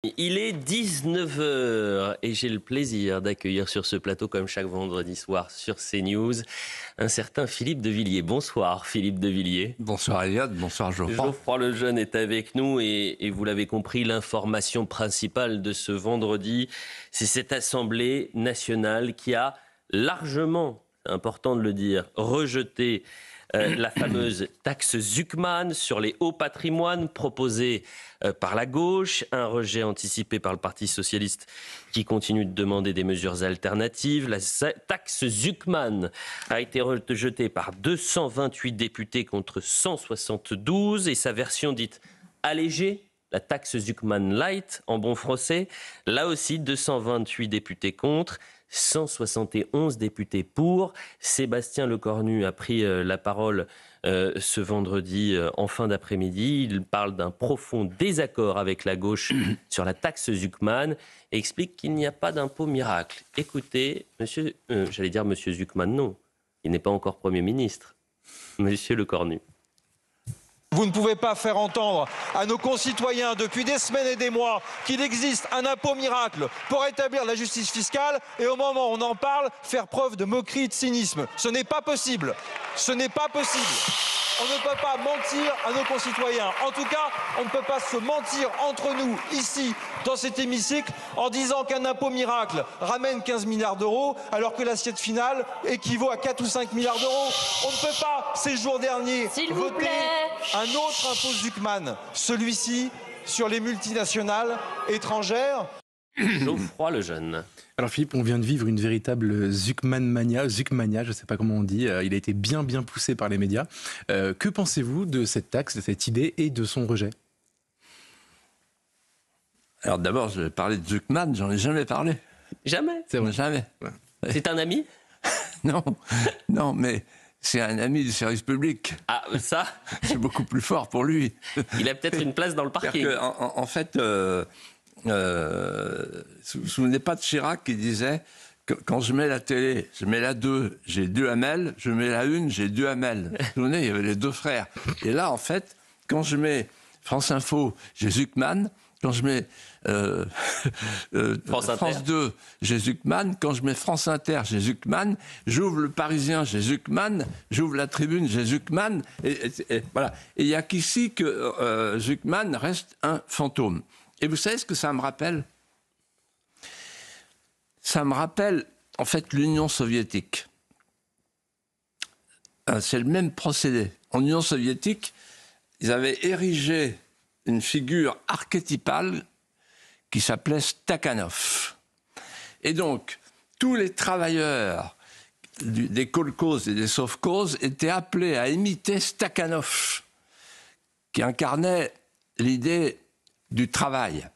Il est 19 heures et j'ai le plaisir d'accueillir sur ce plateau, comme chaque vendredi soir sur CNews, un certain Philippe de Villiers. Bonsoir Philippe de Villiers. Bonsoir Elliot, bonsoir Geoffroy. Geoffroy Lejeune est avec nous et vous l'avez compris, l'information principale de ce vendredi, c'est cette Assemblée nationale qui a largement, c'est important de le dire, rejeté la fameuse taxe Zuckman sur les hauts patrimoines proposée par la gauche, un rejet anticipé par le Parti socialiste qui continue de demander des mesures alternatives. La taxe Zuckman a été rejetée par 228 députés contre 172 et sa version dite allégée, la taxe Zuckman Light en bon français, là aussi 228 députés contre, 171 députés pour. Sébastien Lecornu a pris la parole ce vendredi en fin d'après-midi. Il parle d'un profond désaccord avec la gauche sur la taxe Zuckman et explique qu'il n'y a pas d'impôt miracle. Écoutez, monsieur Zuckman, non, il n'est pas encore Premier ministre. Monsieur Lecornu. Vous ne pouvez pas faire entendre à nos concitoyens depuis des semaines et des mois qu'il existe un impôt miracle pour établir la justice fiscale et au moment où on en parle, faire preuve de moquerie et de cynisme. Ce n'est pas possible. Ce n'est pas possible. On ne peut pas mentir à nos concitoyens. En tout cas, on ne peut pas se mentir entre nous, ici, dans cet hémicycle, en disant qu'un impôt miracle ramène 15 milliards d'euros, alors que l'assiette finale équivaut à 4 ou 5 milliards d'euros. On ne peut pas, ces jours derniers, voter un autre impôt Zuckman, celui-ci sur les multinationales étrangères. Geoffroy Lejeune. Alors Philippe, on vient de vivre une véritable Zuckmania, je ne sais pas comment on dit, il a été bien poussé par les médias. Que pensez-vous de cette taxe, de cette idée et de son rejet ? Alors d'abord, je vais parler de Zuckman, j'en ai jamais parlé. Jamais ? C'est vrai. Jamais. Ouais. C'est un ami ? Non, mais c'est un ami du service public. Ah, ça, C'est beaucoup plus fort pour lui. il a peut-être une place dans le parking. En fait, vous vous souvenez pas de Chirac qui disait que quand je mets la télé, je mets la 2, j'ai 2 Hamel, je mets la 1, j'ai 2 Hamel. Vous vous souvenez, il y avait les 2 frères. Et là, en fait, quand je mets France Info, j'ai Zuckman. Quand je mets France 2, j'ai Zuckman. Quand je mets France Inter, j'ai Zuckman. J'ouvre le Parisien, j'ai Zuckman. J'ouvre la Tribune, j'ai Zuckman. Et voilà. Et il n'y a qu'ici que Zuckman reste un fantôme. Et vous savez ce que ça me rappelle ? Ça me rappelle, en fait, l'Union soviétique. C'est le même procédé. En Union soviétique, ils avaient érigé une figure archétypale qui s'appelait Stakhanov. Et donc, tous les travailleurs des kolkhozes et des sovkhozes étaient appelés à imiter Stakhanov, qui incarnait l'idée du travail.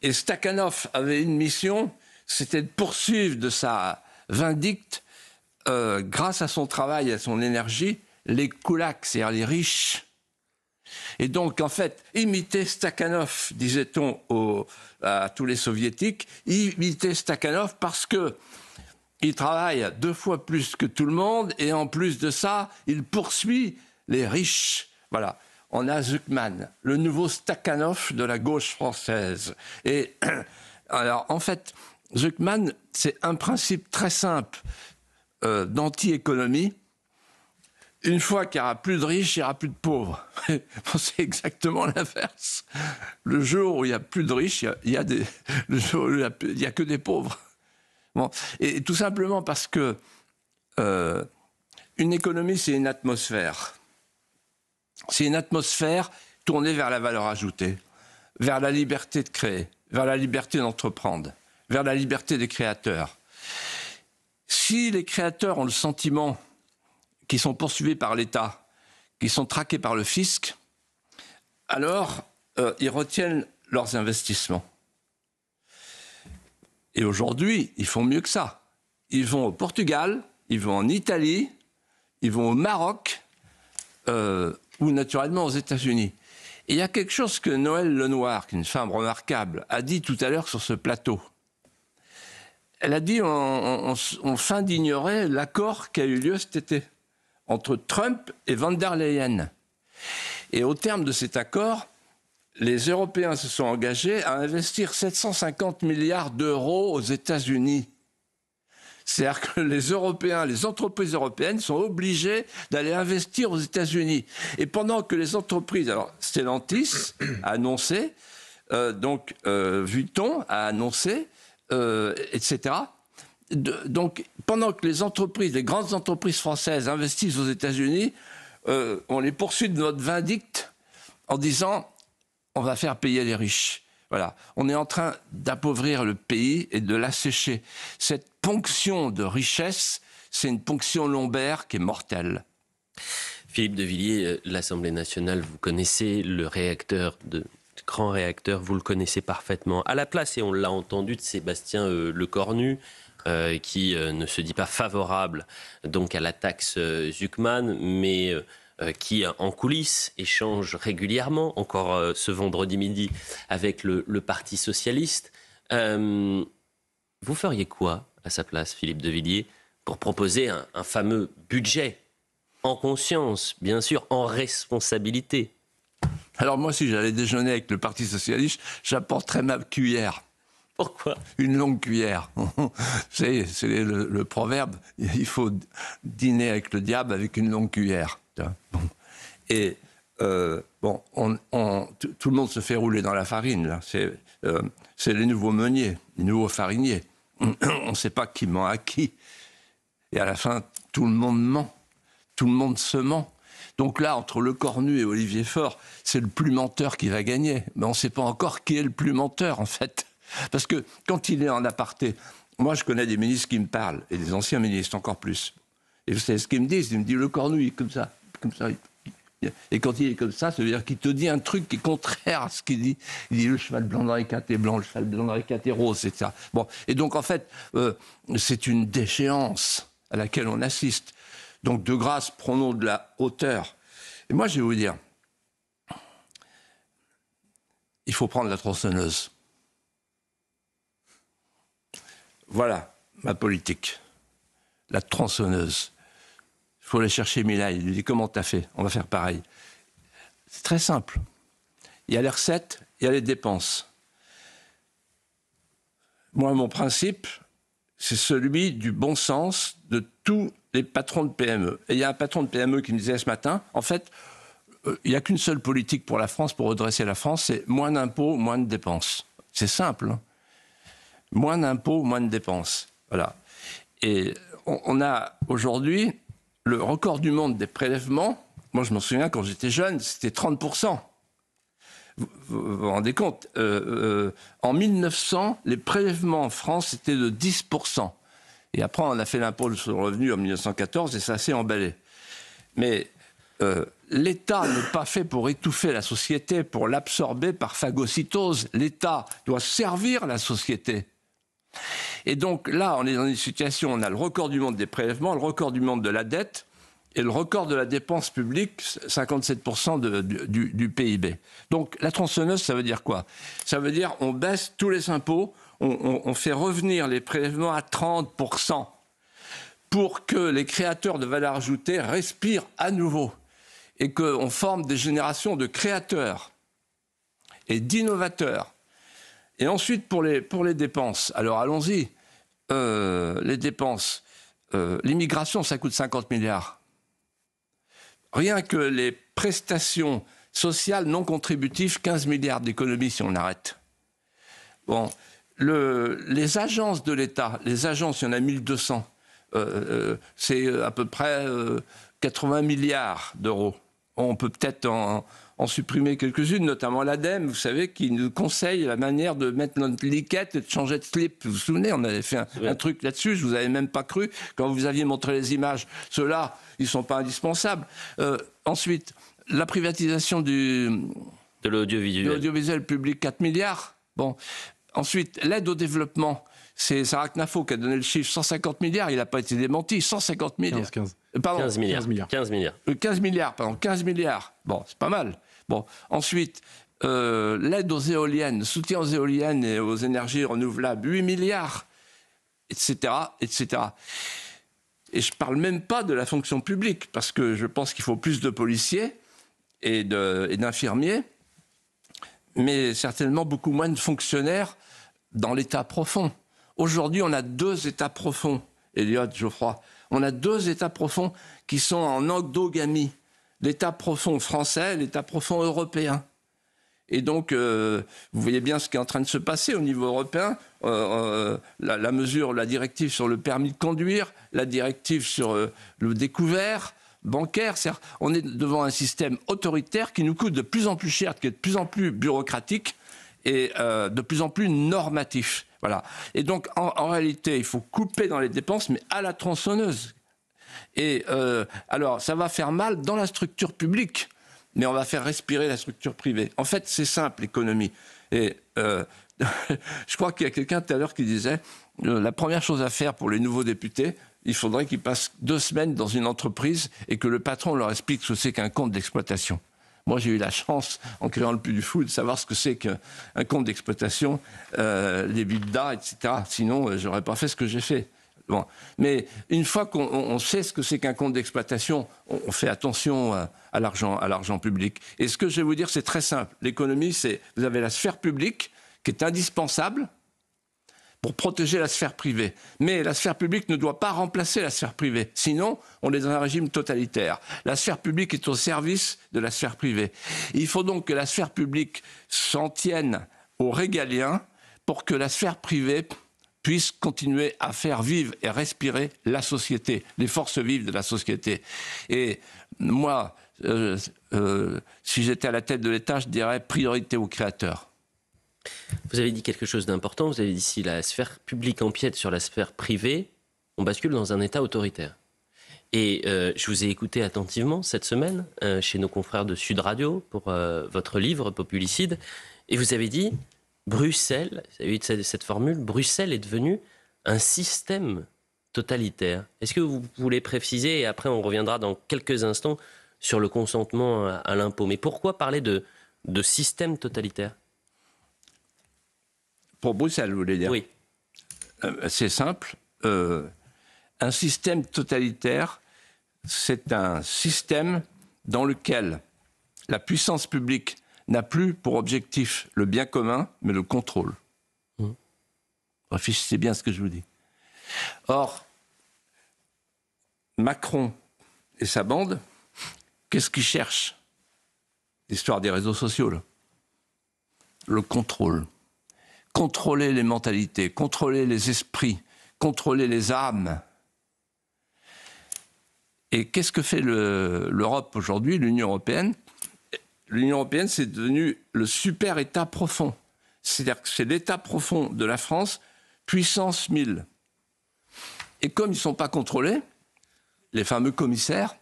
Et Stakhanov avait une mission, c'était de poursuivre de sa vindicte, grâce à son travail et à son énergie, les koulaks, c'est-à-dire les riches. Et donc, en fait, imiter Stakhanov, disait-on à tous les soviétiques, imiter Stakhanov parce que il travaille 2 fois plus que tout le monde et en plus de ça, il poursuit les riches. Voilà. On a Zuckman, le nouveau Stakhanov de la gauche française. Et alors, en fait, Zuckman, c'est un principe très simple d'anti-économie. Une fois qu'il n'y aura plus de riches, il n'y aura plus de pauvres. C'est exactement l'inverse. Le jour où il n'y a plus de riches, il y a que des pauvres. Bon. Et tout simplement parce que une économie, c'est une atmosphère. C'est une atmosphère tournée vers la valeur ajoutée, vers la liberté de créer, vers la liberté d'entreprendre, vers la liberté des créateurs. Si les créateurs ont le sentiment qui sont poursuivis par l'État, qui sont traqués par le fisc, alors ils retiennent leurs investissements. Et aujourd'hui, ils font mieux que ça. Ils vont au Portugal, ils vont en Italie, ils vont au Maroc, ou naturellement aux États-Unis. Et il y a quelque chose que Noël Lenoir, qui est une femme remarquable, a dit tout à l'heure sur ce plateau. Elle a dit on feint d'ignorer l'accord qui a eu lieu cet été entre Trump et von der Leyen. Et au terme de cet accord, les Européens se sont engagés à investir 750 milliards d'euros aux États-Unis. C'est-à-dire que les Européens, les entreprises européennes sont obligées d'aller investir aux États-Unis. Et pendant que les entreprises, alors Stellantis a annoncé, Vuitton a annoncé, etc. Donc pendant que les grandes entreprises françaises investissent aux États-Unis, on les poursuit de notre vindicte en disant on va faire payer les riches. Voilà, on est en train d'appauvrir le pays et de l'assécher. Cette ponction de richesse, c'est une ponction lombaire qui est mortelle. Philippe de Villiers, l'Assemblée nationale, vous connaissez le grand réacteur, vous le connaissez parfaitement. À la place, et on l'a entendu, de Sébastien Lecornu, qui ne se dit pas favorable donc à la taxe Zucman, mais qui, en coulisses, échange régulièrement, encore ce vendredi midi, avec le Parti socialiste. Vous feriez quoi à sa place, Philippe de Villiers, pour proposer un fameux budget, en conscience, bien sûr, en responsabilité? Alors moi, si j'allais déjeuner avec le Parti socialiste, j'apporterais ma cuillère. Pourquoi? Une longue cuillère. C'est le proverbe, il faut dîner avec le diable avec une longue cuillère. Et tout le monde se fait rouler dans la farine, là. C'est les nouveaux meuniers, les nouveaux fariniers. On ne sait pas qui ment à qui. Et à la fin, tout le monde ment. Tout le monde se ment. Donc là, entre Lecornu et Olivier Faure, c'est le plus menteur qui va gagner. Mais on ne sait pas encore qui est le plus menteur, en fait. Parce que quand il est en aparté, moi je connais des ministres qui me parlent, et des anciens ministres encore plus. Et vous savez ce qu'ils me disent? Ils me disent Lecornu, il est comme ça. Et quand il est comme ça veut dire qu'il te dit un truc qui est contraire à ce qu'il dit. Il dit le cheval blanc d'Henri IV est blanc, le cheval blanc d'Henri IV est rose, c'est ça. Bon. Et donc en fait, c'est une déchéance à laquelle on assiste. Donc de grâce, prenons de la hauteur. Et moi je vais vous dire, il faut prendre la tronçonneuse. Voilà ma politique. La tronçonneuse. Il faut aller chercher Milay. Il lui dit comment t'as fait? On va faire pareil. C'est très simple. Il y a les recettes, il y a les dépenses. Moi, mon principe, c'est celui du bon sens de tous les patrons de PME. Et il y a un patron de PME qui me disait ce matin, en fait, il n'y a qu'une seule politique pour la France, pour redresser la France, c'est moins d'impôts, moins de dépenses. C'est simple. Hein. Moins d'impôts, moins de dépenses. Voilà. Et on a aujourd'hui le record du monde des prélèvements. Moi, je m'en souviens, quand j'étais jeune, c'était 30%. Vous vous rendez compte, en 1900, les prélèvements en France, c'était de 10%. Et après, on a fait l'impôt sur le revenu en 1914 et ça s'est emballé. Mais l'État n'est pas fait pour étouffer la société, pour l'absorber par phagocytose. L'État doit servir la société. Et donc là, on est dans une situation, on a le record du monde des prélèvements, le record du monde de la dette et le record de la dépense publique, 57% du PIB. Donc la tronçonneuse, ça veut dire quoi? Ça veut dire on baisse tous les impôts, on fait revenir les prélèvements à 30% pour que les créateurs de valeur ajoutée respirent à nouveau et qu'on forme des générations de créateurs et d'innovateurs. Et ensuite, pour les dépenses, alors allons-y, les dépenses, l'immigration, ça coûte 50 milliards. Rien que les prestations sociales non contributives, 15 milliards d'économies si on arrête. Bon, les agences de l'État, les agences, il y en a 1200, c'est à peu près 80 milliards d'euros. On peut peut-être en supprimer quelques-unes, notamment l'ADEME, vous savez, qui nous conseille la manière de mettre notre liquette et de changer de slip. Vous vous souvenez, on avait fait un truc là-dessus, je vous avais même pas cru quand vous aviez montré les images. Ceux-là, ils ne sont pas indispensables. Ensuite, la privatisation de l'audiovisuel public, 4 milliards. Bon. Ensuite, l'aide au développement. C'est Sarah Knafo qui a donné le chiffre, 150 milliards, il n'a pas été démenti, 150 milliards. 15 milliards. 15 milliards. Bon, c'est pas mal. Bon, ensuite, l'aide aux éoliennes, le soutien aux éoliennes et aux énergies renouvelables, 8 milliards, etc., etc. Et je ne parle même pas de la fonction publique, parce que je pense qu'il faut plus de policiers et d'infirmiers. mais certainement beaucoup moins de fonctionnaires dans l'état profond. Aujourd'hui, on a 2 états profonds, Elliot, Geoffroy. On a 2 états profonds qui sont en endogamie. L'état profond français, l'état profond européen. Et donc, vous voyez bien ce qui est en train de se passer au niveau européen. La mesure, la directive sur le permis de conduire, la directive sur le découvert bancaire. On est devant un système autoritaire qui nous coûte de plus en plus cher, qui est de plus en plus bureaucratique et de plus en plus normatif. Voilà. Et donc, en réalité, il faut couper dans les dépenses, mais à la tronçonneuse. Et alors, ça va faire mal dans la structure publique, mais on va faire respirer la structure privée. En fait, c'est simple, l'économie. Et je crois qu'il y a quelqu'un tout à l'heure qui disait la première chose à faire pour les nouveaux députés, il faudrait qu'ils passent 2 semaines dans une entreprise et que le patron leur explique ce que c'est qu'un compte d'exploitation. Moi, j'ai eu la chance, en créant le Puy du Fou, de savoir ce que c'est qu'un compte d'exploitation, les bidas, etc. Sinon, je n'aurais pas fait ce que j'ai fait. Bon. Mais une fois qu'on sait ce que c'est qu'un compte d'exploitation, on fait attention à l'argent public. Et ce que je vais vous dire, c'est très simple. L'économie, c'est vous avez la sphère publique qui est indispensable pour protéger la sphère privée. Mais la sphère publique ne doit pas remplacer la sphère privée. Sinon, on est dans un régime totalitaire. La sphère publique est au service de la sphère privée. Il faut donc que la sphère publique s'en tienne aux régaliens pour que la sphère privée puisse continuer à faire vivre et respirer la société, les forces vives de la société. Et moi, si j'étais à la tête de l'État, je dirais priorité aux créateurs. Vous avez dit quelque chose d'important, vous avez dit si la sphère publique empiète sur la sphère privée, on bascule dans un État autoritaire. Et je vous ai écouté attentivement cette semaine chez nos confrères de Sud Radio pour votre livre Populicide, et vous avez dit Bruxelles, vous avez eu cette formule, Bruxelles est devenu un système totalitaire. Est-ce que vous voulez préciser, et après on reviendra dans quelques instants sur le consentement à l'impôt, mais pourquoi parler de système totalitaire ? Pour Bruxelles, vous voulez dire ? Oui. C'est simple. Un système totalitaire, c'est un système dans lequel la puissance publique n'a plus pour objectif le bien commun, mais le contrôle. Réfléchissez bien à ce que je vous dis. Or, Macron et sa bande, qu'est-ce qu'ils cherchent ? L'histoire des réseaux sociaux, là. Le contrôle. Contrôler les mentalités, contrôler les esprits, contrôler les âmes. Et qu'est-ce que fait l'Europe aujourd'hui, l'Union européenne ? L'Union européenne, c'est devenu le super État profond. C'est-à-dire que c'est l'État profond de la France, puissance 1000. Et comme ils ne sont pas contrôlés, les fameux commissaires,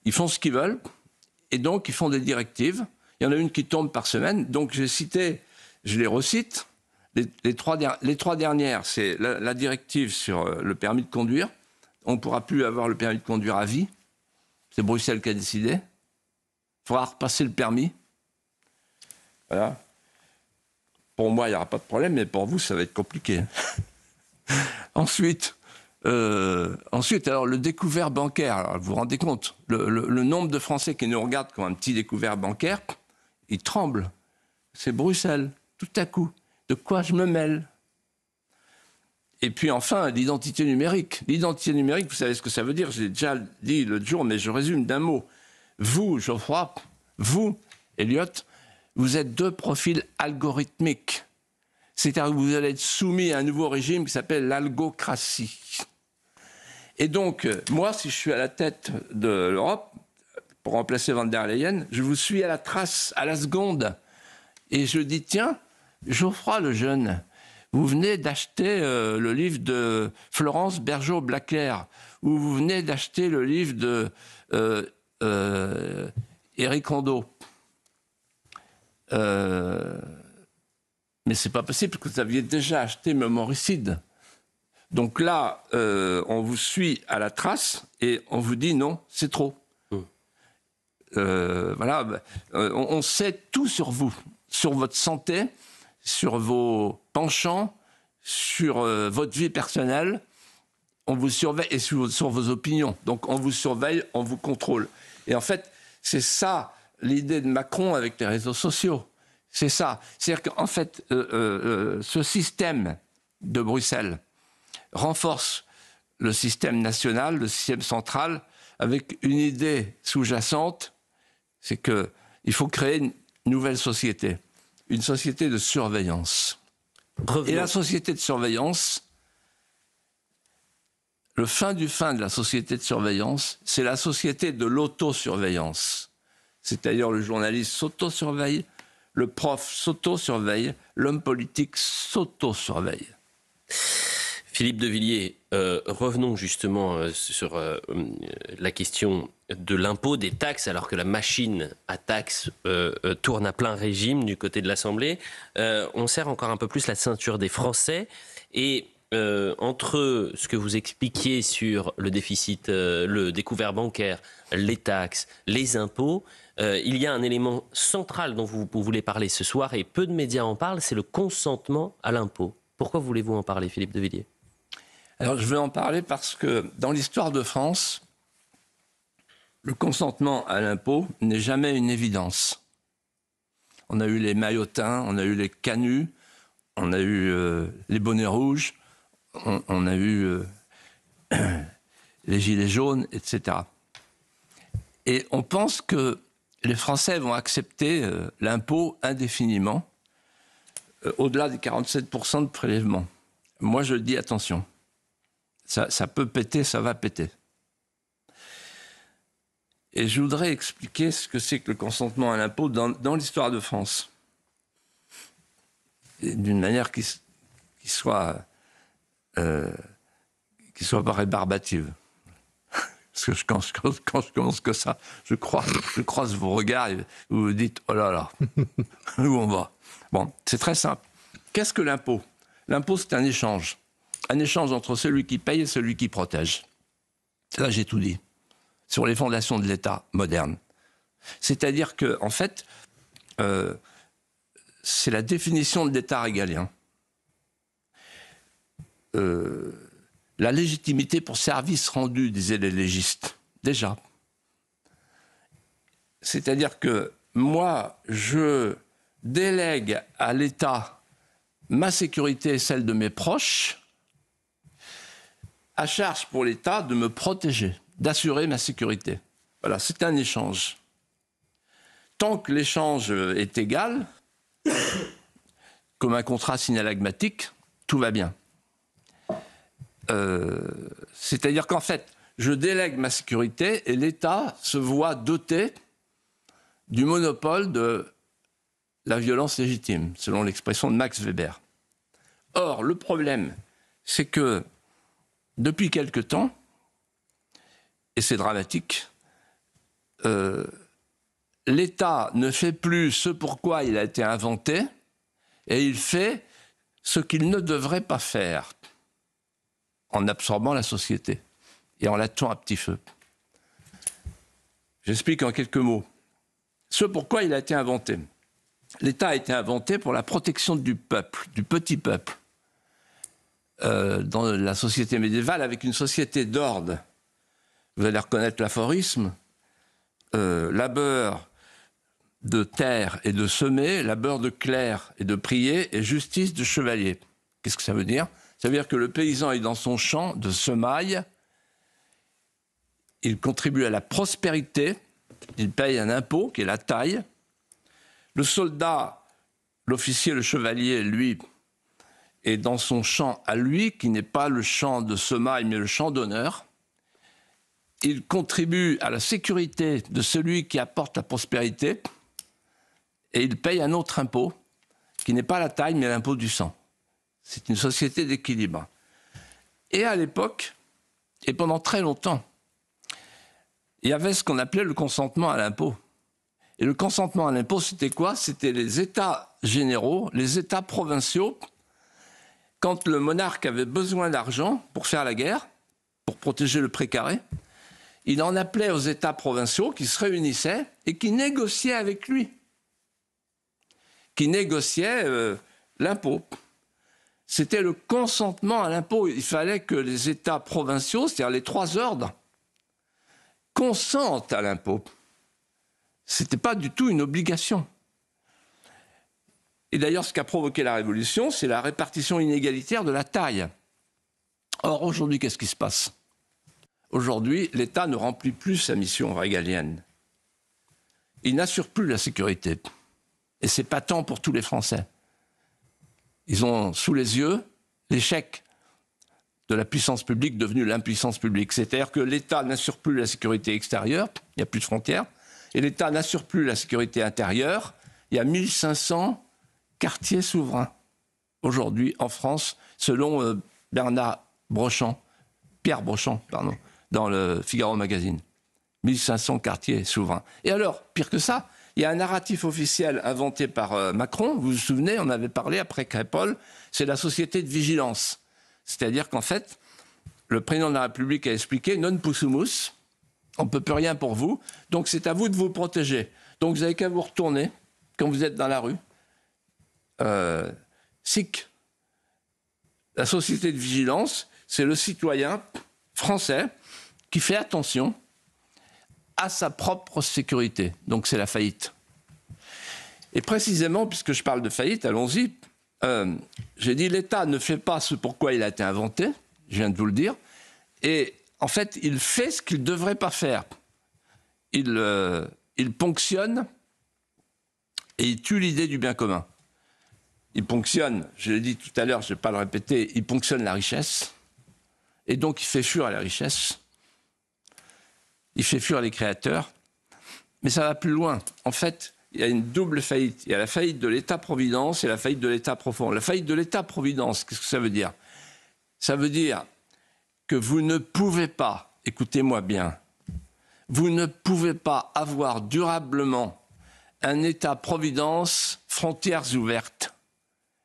ils font ce qu'ils veulent, et donc ils font des directives. Il y en a une qui tombe par semaine, donc j'ai cité, je les recite, les trois dernières, c'est la directive sur le permis de conduire. On ne pourra plus avoir le permis de conduire à vie. C'est Bruxelles qui a décidé. Il faudra repasser le permis. Voilà. Pour moi, il n'y aura pas de problème, mais pour vous, ça va être compliqué. Ensuite, alors, le découvert bancaire. Alors, vous vous rendez compte, le nombre de Français qui nous regardent comme un petit découvert bancaire, ils tremblent. C'est Bruxelles, tout à coup. De quoi je me mêle ? Et puis enfin, l'identité numérique. L'identité numérique, vous savez ce que ça veut dire ? J'ai déjà dit l'autre jour, mais je résume d'un mot. Vous, Geoffroy, vous, Elliot, vous êtes 2 profils algorithmiques. C'est-à-dire que vous allez être soumis à un nouveau régime qui s'appelle l'algocratie. Et donc, moi, si je suis à la tête de l'Europe, pour remplacer Van der Leyen, je vous suis à la trace, à la seconde. Et je dis, tiens, Geoffroy le jeune, vous venez d'acheter le livre de Florence Bergeau-Blaclair, ou vous venez d'acheter le livre de Éric Rondeau. Mais c'est pas possible parce que vous aviez déjà acheté Mémoricide. Donc là, on vous suit à la trace et on vous dit non, c'est trop. Voilà, on sait tout sur vous, sur votre santé, sur vos penchants, sur votre vie personnelle. On vous surveille et sur vos opinions. Donc on vous surveille, on vous contrôle. Et en fait, c'est ça l'idée de Macron avec les réseaux sociaux. C'est ça. C'est-à-dire qu'en fait, ce système de Bruxelles renforce le système national, le système central, avec une idée sous-jacente, c'est qu'il faut créer une nouvelle société, une société de surveillance. Revenons. Et la société de surveillance, le fin du fin de la société de surveillance, c'est la société de l'autosurveillance. C'est-à-dire le journaliste s'autosurveille, le prof s'autosurveille, l'homme politique s'autosurveille. Philippe de Villiers, revenons justement sur la question de l'impôt, des taxes, alors que la machine à taxes tourne à plein régime du côté de l'Assemblée. On serre encore un peu plus la ceinture des Français. Et entre ce que vous expliquiez sur le déficit, le découvert bancaire, les taxes, les impôts, il y a un élément central dont vous voulez parler ce soir, et peu de médias en parlent, c'est le consentement à l'impôt. Pourquoi voulez-vous en parler, Philippe de Villiers ? Alors, je vais en parler parce que dans l'histoire de France, le consentement à l'impôt n'est jamais une évidence. On a eu les maillotins, on a eu les canuts, on a eu les bonnets rouges, on a eu les gilets jaunes, etc. Et on pense que les Français vont accepter l'impôt indéfiniment, au-delà des 47% de prélèvement. Moi, je dis attention. Ça peut péter, ça va péter. Et je voudrais expliquer ce que c'est que le consentement à l'impôt dans l'histoire de France. D'une manière qui soit pas rébarbative. Parce que quand je commence que ça, je croise vos regards et vous vous dites « Oh là là, où on va ?» Bon, c'est très simple. Qu'est-ce que l'impôt ? L'impôt, c'est un échange. Un échange entre celui qui paye et celui qui protège. Là, j'ai tout dit. Sur les fondations de l'État moderne. C'est-à-dire que, en fait, c'est la définition de l'État régalien. La légitimité pour service rendu, disaient les légistes. Déjà. C'est-à-dire que moi, je délègue à l'État ma sécurité et celle de mes proches, à charge pour l'État de me protéger, d'assurer ma sécurité. Voilà, c'est un échange. Tant que l'échange est égal, comme un contrat synalagmatique, tout va bien. C'est-à-dire qu'en fait, je délègue ma sécurité et l'État se voit doté du monopole de la violence légitime, selon l'expression de Max Weber. Or, le problème, c'est que depuis quelque temps, et c'est dramatique, l'État ne fait plus ce pourquoi il a été inventé, et il fait ce qu'il ne devrait pas faire, en absorbant la société et en la tuant à petit feu. J'explique en quelques mots. Ce pourquoi il a été inventé. L'État a été inventé pour la protection du peuple, du petit peuple. Dans la société médiévale, avec une société d'ordre. Vous allez reconnaître l'aphorisme. Labeur de terre et de semer, labeur de clerc et de prier, et justice de chevalier. Qu'est-ce que ça veut dire ? Ça veut dire que le paysan est dans son champ de semaille, il contribue à la prospérité, il paye un impôt qui est la taille. Le soldat, l'officier, le chevalier, lui, est dans son champ à lui, qui n'est pas le champ de semaille, mais le champ d'honneur. Il contribue à la sécurité de celui qui apporte la prospérité, et il paye un autre impôt, qui n'est pas la taille, mais l'impôt du sang. C'est une société d'équilibre. Et à l'époque, et pendant très longtemps, il y avait ce qu'on appelait le consentement à l'impôt. Et le consentement à l'impôt, c'était quoi ? C'était les États généraux, les États provinciaux. Quand le monarque avait besoin d'argent pour faire la guerre, pour protéger le précaré, il en appelait aux États provinciaux qui se réunissaient et qui négociaient avec lui. Qui négociaient l'impôt. C'était le consentement à l'impôt. Il fallait que les États provinciaux, c'est-à-dire les trois ordres, consentent à l'impôt. Ce n'était pas du tout une obligation. Et d'ailleurs, ce qui a provoqué la révolution, c'est la répartition inégalitaire de la taille. Or, aujourd'hui, qu'est-ce qui se passe? Aujourd'hui, l'État ne remplit plus sa mission régalienne. Il n'assure plus la sécurité. Et c'est patent pour tous les Français. Ils ont sous les yeux l'échec de la puissance publique devenue l'impuissance publique. C'est-à-dire que l'État n'assure plus la sécurité extérieure, il n'y a plus de frontières, et l'État n'assure plus la sécurité intérieure. Il y a 1500 quartiers souverains aujourd'hui en France, selon Pierre Brochant, dans le Figaro Magazine. 1500 quartiers souverains. Et alors, pire que ça, il y a un narratif officiel inventé par Macron, vous vous souvenez, on avait parlé après Crépol, c'est la société de vigilance. C'est-à-dire qu'en fait, le président de la République a expliqué « non possumus », on ne peut plus rien pour vous, donc c'est à vous de vous protéger. Donc vous n'avez qu'à vous retourner quand vous êtes dans la rue. SIC, la société de vigilance, c'est le citoyen français qui fait attention à sa propre sécurité. Donc c'est la faillite. Et précisément, puisque je parle de faillite, allons-y. J'ai dit l'État ne fait pas ce pourquoi il a été inventé, je viens de vous le dire, et en fait, il fait ce qu'il ne devrait pas faire. Il ponctionne et il tue l'idée du bien commun. Il ponctionne, je l'ai dit tout à l'heure, je ne vais pas le répéter, il ponctionne la richesse, et donc il fait fuir la richesse, il fait fuir les créateurs, mais ça va plus loin. En fait, il y a une double faillite. Il y a la faillite de l'État-providence et la faillite de l'État profond. La faillite de l'État-providence, qu'est-ce que ça veut dire? Ça veut dire que vous ne pouvez pas, écoutez-moi bien, vous ne pouvez pas avoir durablement un État-providence frontières ouvertes.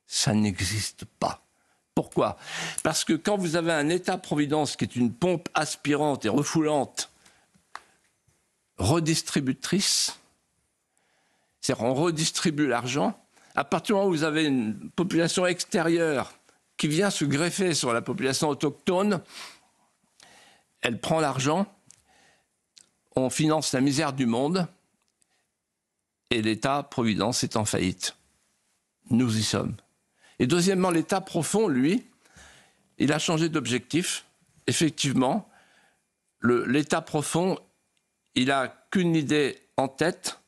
Ça n'existe pas. Pourquoi? Parce que quand vous avez un État-providence qui est une pompe aspirante et refoulante, redistributrice, c'est-à-dire on redistribue l'argent, à partir du moment où vous avez une population extérieure qui vient se greffer sur la population autochtone, elle prend l'argent, on finance la misère du monde et l'État-providence est en faillite. Nous y sommes. Et deuxièmement, l'État profond, lui, il a changé d'objectif. Effectivement, l'État profond, il n'a qu'une idée en tête,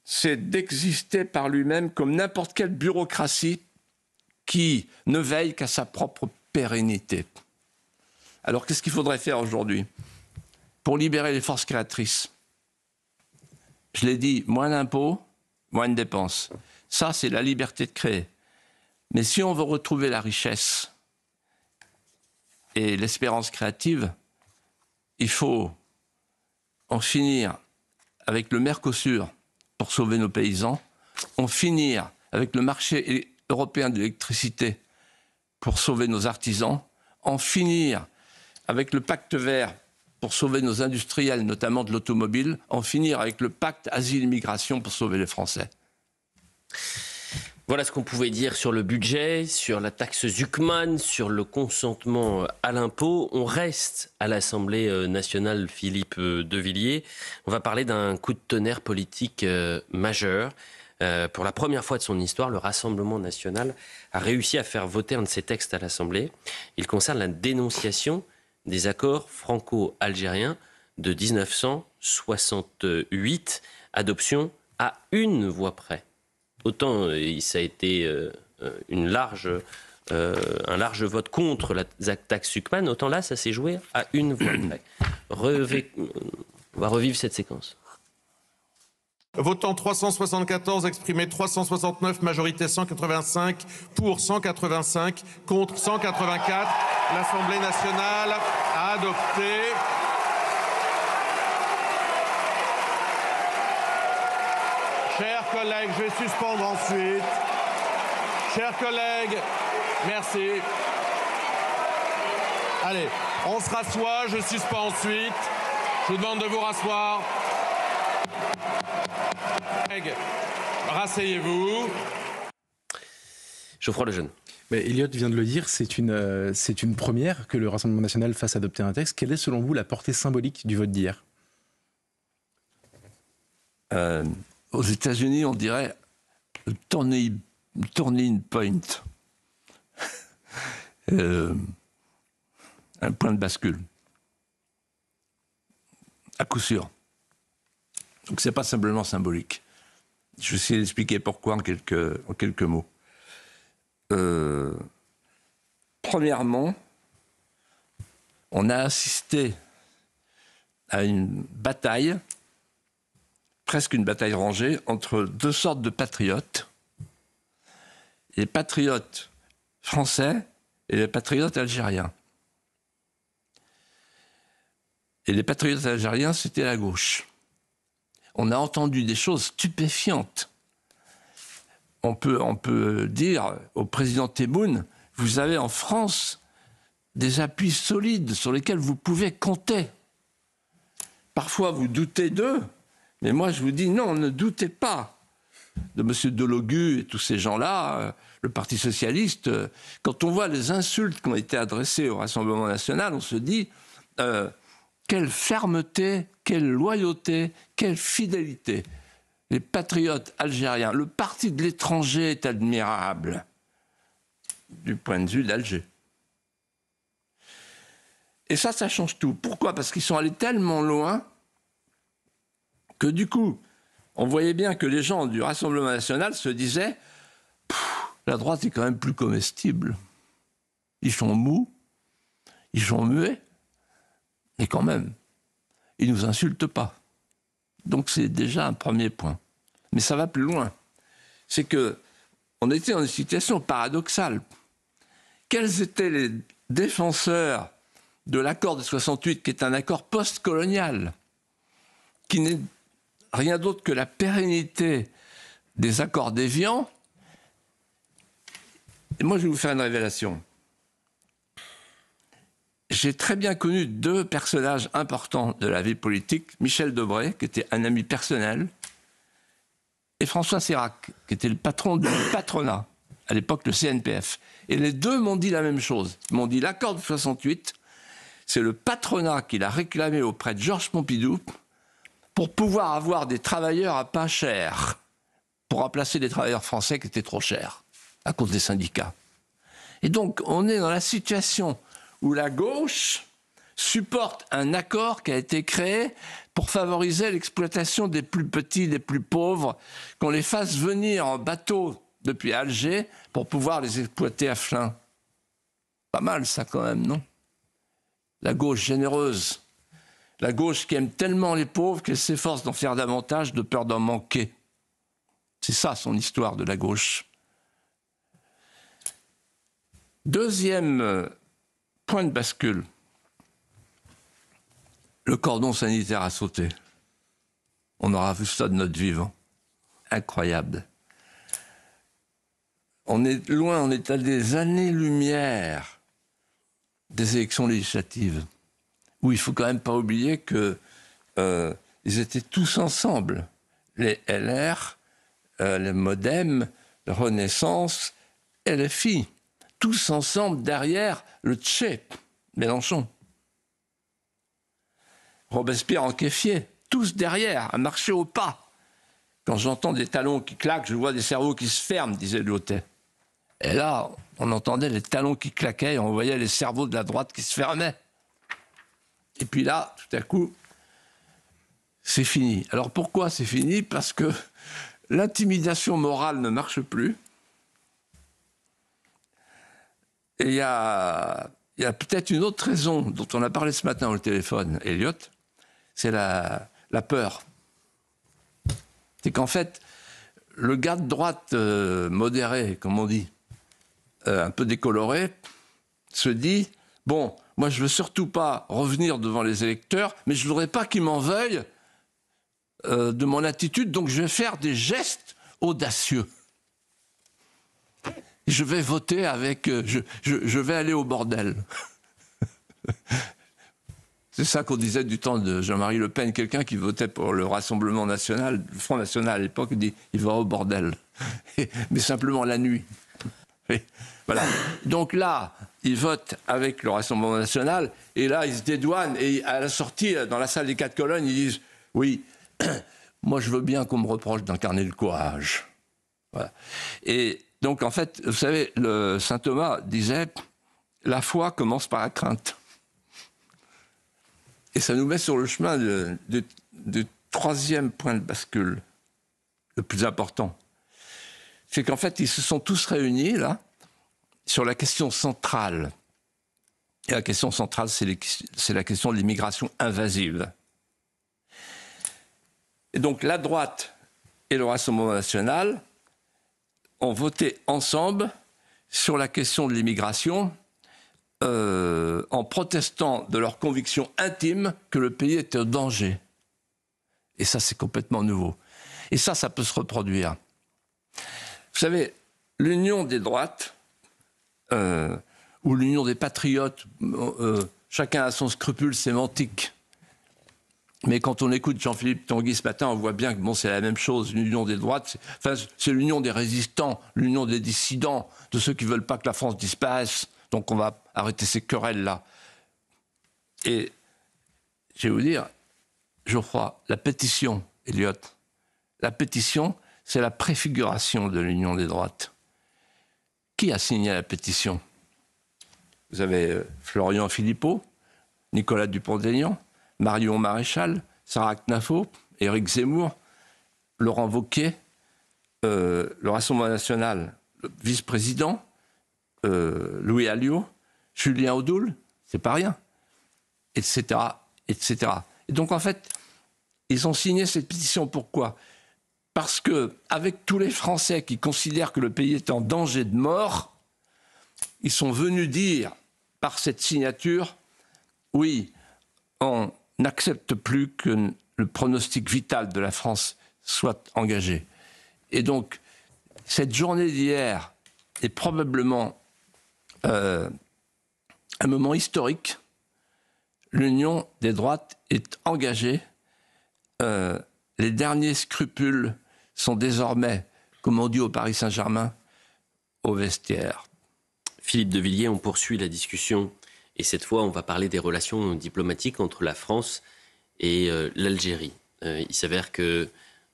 c'est d'exister par lui-même comme n'importe quelle bureaucratie qui ne veille qu'à sa propre pérennité. Alors qu'est-ce qu'il faudrait faire aujourd'hui pour libérer les forces créatrices? Je l'ai dit, moins d'impôts, moins de dépenses. Ça, c'est la liberté de créer. Mais si on veut retrouver la richesse et l'espérance créative, il faut en finir avec le Mercosur pour sauver nos paysans, en finir avec le marché européen de l'électricité pour sauver nos artisans, en finir avec le pacte vert pour sauver nos industriels, notamment de l'automobile, en finir avec le pacte asile-immigration pour sauver les Français. Voilà ce qu'on pouvait dire sur le budget, sur la taxe Zuckman, sur le consentement à l'impôt. On reste à l'Assemblée nationale, Philippe de Villiers. On va parler d'un coup de tonnerre politique majeur. Pour la première fois de son histoire, le Rassemblement national a réussi à faire voter un de ses textes à l'Assemblée. Il concerne la dénonciation des accords franco-algériens de 1968, adoption à une voix près. Autant ça a été un large vote contre la taxe Zuckman, autant là, ça s'est joué à une voix près. On va revivre cette séquence. Votant 374, exprimé 369, majorité 185, pour 185, contre 184. L'Assemblée nationale a adopté. Chers collègues, je vais suspendre ensuite. Chers collègues, merci. Allez, on se rassoit, je suspends ensuite. Je vous demande de vous rasseoir. Collègues, rasseyez-vous. Geoffroy Lejeune. Mais Elliot vient de le dire, c'est une première que le Rassemblement national fasse adopter un texte. Quelle est selon vous la portée symbolique du vote d'hier? Aux États-Unis, on dirait turning point. Un point de bascule. À coup sûr. Donc c'est pas simplement symbolique. Je vais essayer d'expliquer pourquoi en quelques mots. Premièrement, on a assisté à une bataille, presque une bataille rangée, entre deux sortes de patriotes. Les patriotes français et les patriotes algériens. Et les patriotes algériens, c'était la gauche. On a entendu des choses stupéfiantes. On peut dire au président Tebboune, vous avez en France des appuis solides sur lesquels vous pouvez compter. Parfois, vous doutez d'eux, mais moi, je vous dis non, ne doutez pas de M. Delogu et tous ces gens-là, le Parti socialiste. Quand on voit les insultes qui ont été adressées au Rassemblement national, on se dit quelle fermeté, quelle loyauté, quelle fidélité. Les patriotes algériens, le parti de l'étranger est admirable du point de vue d'Alger. Et ça change tout. Pourquoi ? Parce qu'ils sont allés tellement loin que du coup, on voyait bien que les gens du Rassemblement national se disaient « la droite est quand même plus comestible. Ils sont mous, ils sont muets, et quand même, ils ne nous insultent pas. » Donc c'est déjà un premier point. Mais ça va plus loin. C'est qu'on était dans une situation paradoxale. Quels étaient les défenseurs de l'accord de 68, qui est un accord post-colonial, qui n'est rien d'autre que la pérennité des accords d'Évian? Et moi, je vais vous faire une révélation. J'ai très bien connu deux personnages importants de la vie politique, Michel Debré, qui était un ami personnel, et François Sirac, qui était le patron du patronat, à l'époque le CNPF. Et les deux m'ont dit la même chose. Ils m'ont dit l'accord de 68, c'est le patronat qui l'a réclamé auprès de Georges Pompidou pour pouvoir avoir des travailleurs à pas cher, pour remplacer les travailleurs français qui étaient trop chers, à cause des syndicats. Et donc, on est dans la situation où la gauche supporte un accord qui a été créé pour favoriser l'exploitation des plus petits, des plus pauvres, qu'on les fasse venir en bateau depuis Alger pour pouvoir les exploiter à flin. Pas mal ça quand même, non? La gauche généreuse, la gauche qui aime tellement les pauvres qu'elle s'efforce d'en faire davantage de peur d'en manquer. C'est ça son histoire de la gauche. Deuxième point de bascule. Le cordon sanitaire a sauté. On aura vu ça de notre vivant. Incroyable. On est loin, on est à des années-lumière des élections législatives, où il ne faut quand même pas oublier qu'ils étaient tous ensemble. Les LR, les Modem, la Renaissance, LFI. Tous ensemble derrière le Tché, Mélenchon. Robespierre en kéfier, tous derrière, à marcher au pas. Quand j'entends des talons qui claquent, je vois des cerveaux qui se ferment, disait Lyotet. Et là, on entendait les talons qui claquaient et on voyait les cerveaux de la droite qui se fermaient. Et puis là, tout à coup, c'est fini. Alors pourquoi c'est fini? Parce que l'intimidation morale ne marche plus. Et il y a peut-être une autre raison dont on a parlé ce matin au téléphone, Elliot, c'est la peur. C'est qu'en fait, le gars de droite modéré, comme on dit, un peu décoloré, se dit, bon, moi je veux surtout pas revenir devant les électeurs, mais je voudrais pas qu'ils m'en veuillent de mon attitude, donc je vais faire des gestes audacieux. Je vais voter avec... je vais aller au bordel. C'est ça qu'on disait du temps de Jean-Marie Le Pen. Quelqu'un qui votait pour le Rassemblement national, le Front national à l'époque, dit « il va au bordel ». Mais simplement la nuit. Et voilà. Donc là, ils votent avec le Rassemblement national, et là, ils se dédouanent, et à la sortie, dans la salle des 4 colonnes, ils disent « oui, moi je veux bien qu'on me reproche d'incarner le courage ». Voilà. Et donc, en fait, vous savez, saint Thomas disait « La foi commence par la crainte ». Et ça nous met sur le chemin du troisième point de bascule, le plus important. C'est qu'en fait, ils se sont tous réunis, là, sur la question centrale. Et la question centrale, c'est la question de l'immigration invasive. Et donc, la droite et le Rassemblement national ont voté ensemble sur la question de l'immigration en protestant de leur conviction intime que le pays était en danger. Et ça, c'est complètement nouveau. Et ça peut se reproduire. Vous savez, l'union des droites, ou l'union des patriotes, chacun a son scrupule sémantique. Mais quand on écoute Jean-Philippe Tanguy ce matin, on voit bien que bon, c'est la même chose. L'union des droites, c'est l'union des résistants, l'union des dissidents, de ceux qui ne veulent pas que la France disparaisse. Donc on va arrêter ces querelles-là. Et je vais vous dire, Geoffroy, la pétition, Elliot, la pétition, c'est la préfiguration de l'union des droites. Qui a signé la pétition? Vous avez Florian Philippot, Nicolas Dupont-Aignan, Marion Maréchal, Sarah Knafo, Éric Zemmour, Laurent Wauquiez, le Rassemblement national, le vice-président, Louis Alliot, Julien Audoul, c'est pas rien, etc., etc. Et donc, en fait, ils ont signé cette pétition. Pourquoi? Parce que, avec tous les Français qui considèrent que le pays est en danger de mort, ils sont venus dire, par cette signature, oui, on n'accepte plus que le pronostic vital de la France soit engagé. Et donc, cette journée d'hier est probablement un moment historique. L'union des droites est engagée. Les derniers scrupules sont désormais, comme on dit au Paris Saint-Germain, au vestiaire. Philippe de Villiers, on poursuit la discussion. Et cette fois, on va parler des relations diplomatiques entre la France et l'Algérie. Il s'avère que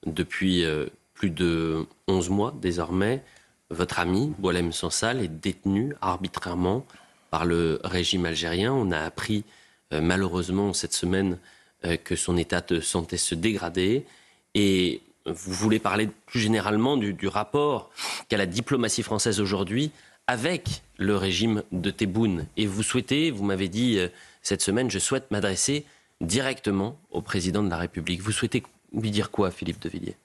depuis plus de 11 mois, désormais, votre ami, Boualem Sansal, est détenu arbitrairement par le régime algérien. On a appris, malheureusement, cette semaine, que son état de santé se dégradait. Et vous voulez parler plus généralement du rapport qu'a la diplomatie française aujourd'hui avec le régime de Tebboune. Et vous souhaitez, vous m'avez dit cette semaine, je souhaite m'adresser directement au président de la République. Vous souhaitez lui dire quoi, Philippe de Villiers?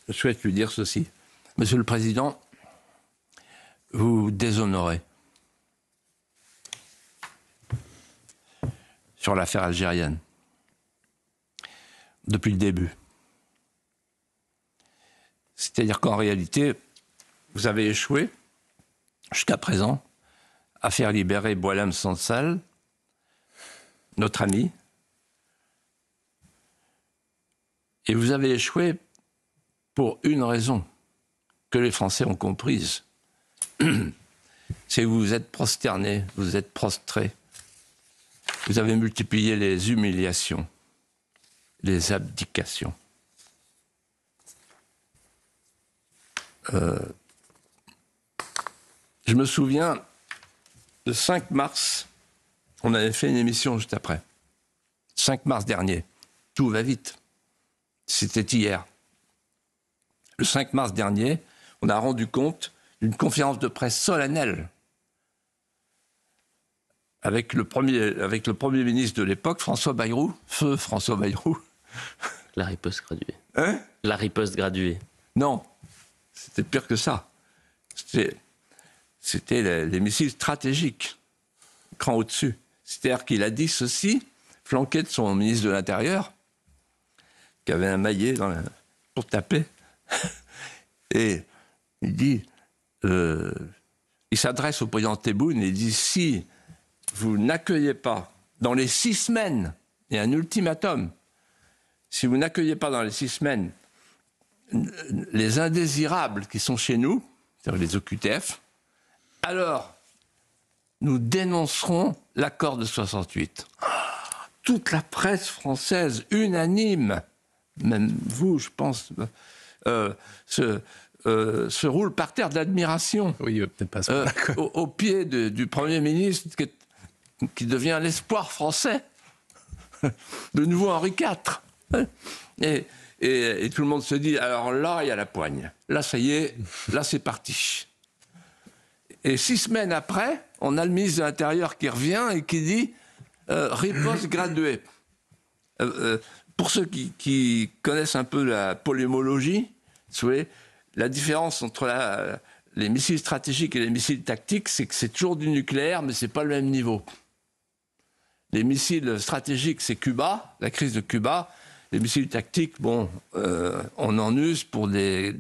Je souhaite lui dire ceci. Monsieur le Président, vous déshonorez sur l'affaire algérienne depuis le début. C'est-à-dire qu'en réalité, vous avez échoué, jusqu'à présent, à faire libérer Boualem Sansal, notre ami, et vous avez échoué pour une raison que les Français ont comprise. C'est que vous vous êtes prosternés, vous vous êtes prostrés. Vous avez multiplié les humiliations, les abdications. Je me souviens, le 5 mars, on avait fait une émission juste après. 5 mars dernier. Tout va vite. C'était hier. Le 5 mars dernier, on a rendu compte d'une conférence de presse solennelle avec le Premier ministre de l'époque, François Bayrou. Feu François Bayrou. La riposte graduée. Hein? La riposte graduée. Non, c'était pire que ça. C'était les missiles stratégiques, cran au-dessus. C'est-à-dire qu'il a dit ceci, flanqué de son ministre de l'Intérieur, qui avait un maillet pour taper. Et il dit, il s'adresse au président Tebboune et il dit, si vous n'accueillez pas dans les 6 semaines, il y a un ultimatum, si vous n'accueillez pas dans les 6 semaines les indésirables qui sont chez nous, c'est-à-dire les OQTF, alors nous dénoncerons l'accord de 68. Toute la presse française, unanime, même vous, je pense, se roule par terre d'admiration. Oui, peut-être pas ça. Au pied du Premier ministre qui devient l'espoir français, de nouveau Henri IV. Et tout le monde se dit, alors là, il y a la poigne. Là, ça y est, là, c'est parti. Et 6 semaines après, on a le ministre de l'Intérieur qui revient et qui dit riposte graduée. Pour ceux qui connaissent un peu la polémologie, vous savez, la différence entre les missiles stratégiques et les missiles tactiques, c'est que c'est toujours du nucléaire, mais c'est pas le même niveau. Les missiles stratégiques, c'est Cuba, la crise de Cuba. Les missiles tactiques, bon, on en use pour des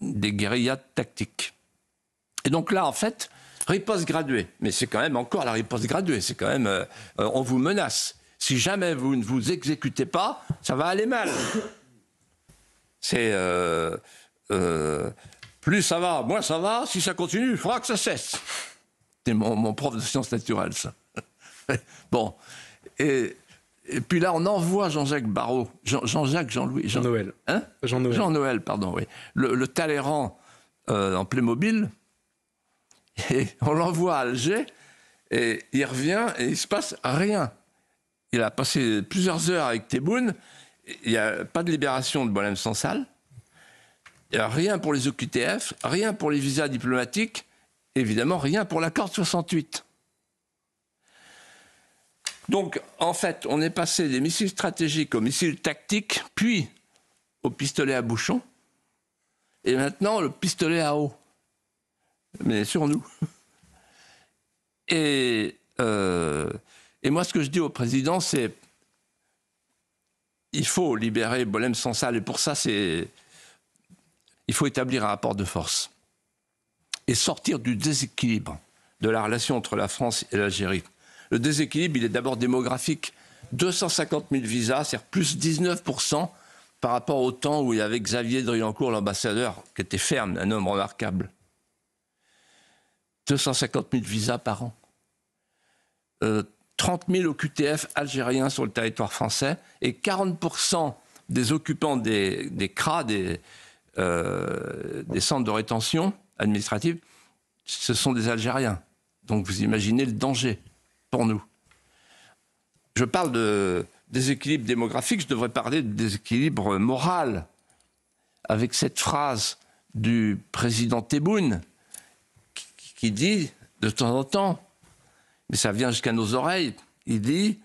guérillas tactiques. Et donc là, en fait, riposte graduée. Mais c'est quand même encore la riposte graduée. C'est quand même, on vous menace. Si jamais vous ne vous exécutez pas, ça va aller mal. C'est plus ça va, moins ça va. Si ça continue, il faudra que ça cesse. C'est mon prof de sciences naturelles, ça. Bon. Et puis là, on envoie Jean-Jacques Barrot, Jean-Louis... Jean-Noël. Hein Jean-Noël. Jean-Noël, pardon, oui. Le Talleyrand en Playmobil. Et on l'envoie à Alger. Et il revient et il ne se passe rien. Il a passé plusieurs heures avec Tebboune. Il n'y a pas de libération de Boualem Sansal. Il n'y a rien pour les OQTF, rien pour les visas diplomatiques, évidemment rien pour l'accord de 68. Donc, en fait, on est passé des missiles stratégiques aux missiles tactiques, puis au pistolet à bouchon, et maintenant le pistolet à eau. Mais sur nous. Et moi, ce que je dis au président, c'est il faut libérer Boualem Sansal, et pour ça, il faut établir un rapport de force et sortir du déséquilibre de la relation entre la France et l'Algérie. Le déséquilibre, il est d'abord démographique. 250 000 visas, c'est-à-dire plus 19% par rapport au temps où il y avait Xavier Driancourt, l'ambassadeur, qui était ferme, un homme remarquable. 250 000 visas par an. 30 000 OQTF algériens sur le territoire français et 40% des occupants des CRA, des centres de rétention administrative, ce sont des Algériens. Donc vous imaginez le danger pour nous. Je parle de déséquilibre démographique, je devrais parler de déséquilibre moral, avec cette phrase du président Tebboune qui dit de temps en temps, mais ça vient jusqu'à nos oreilles, il dit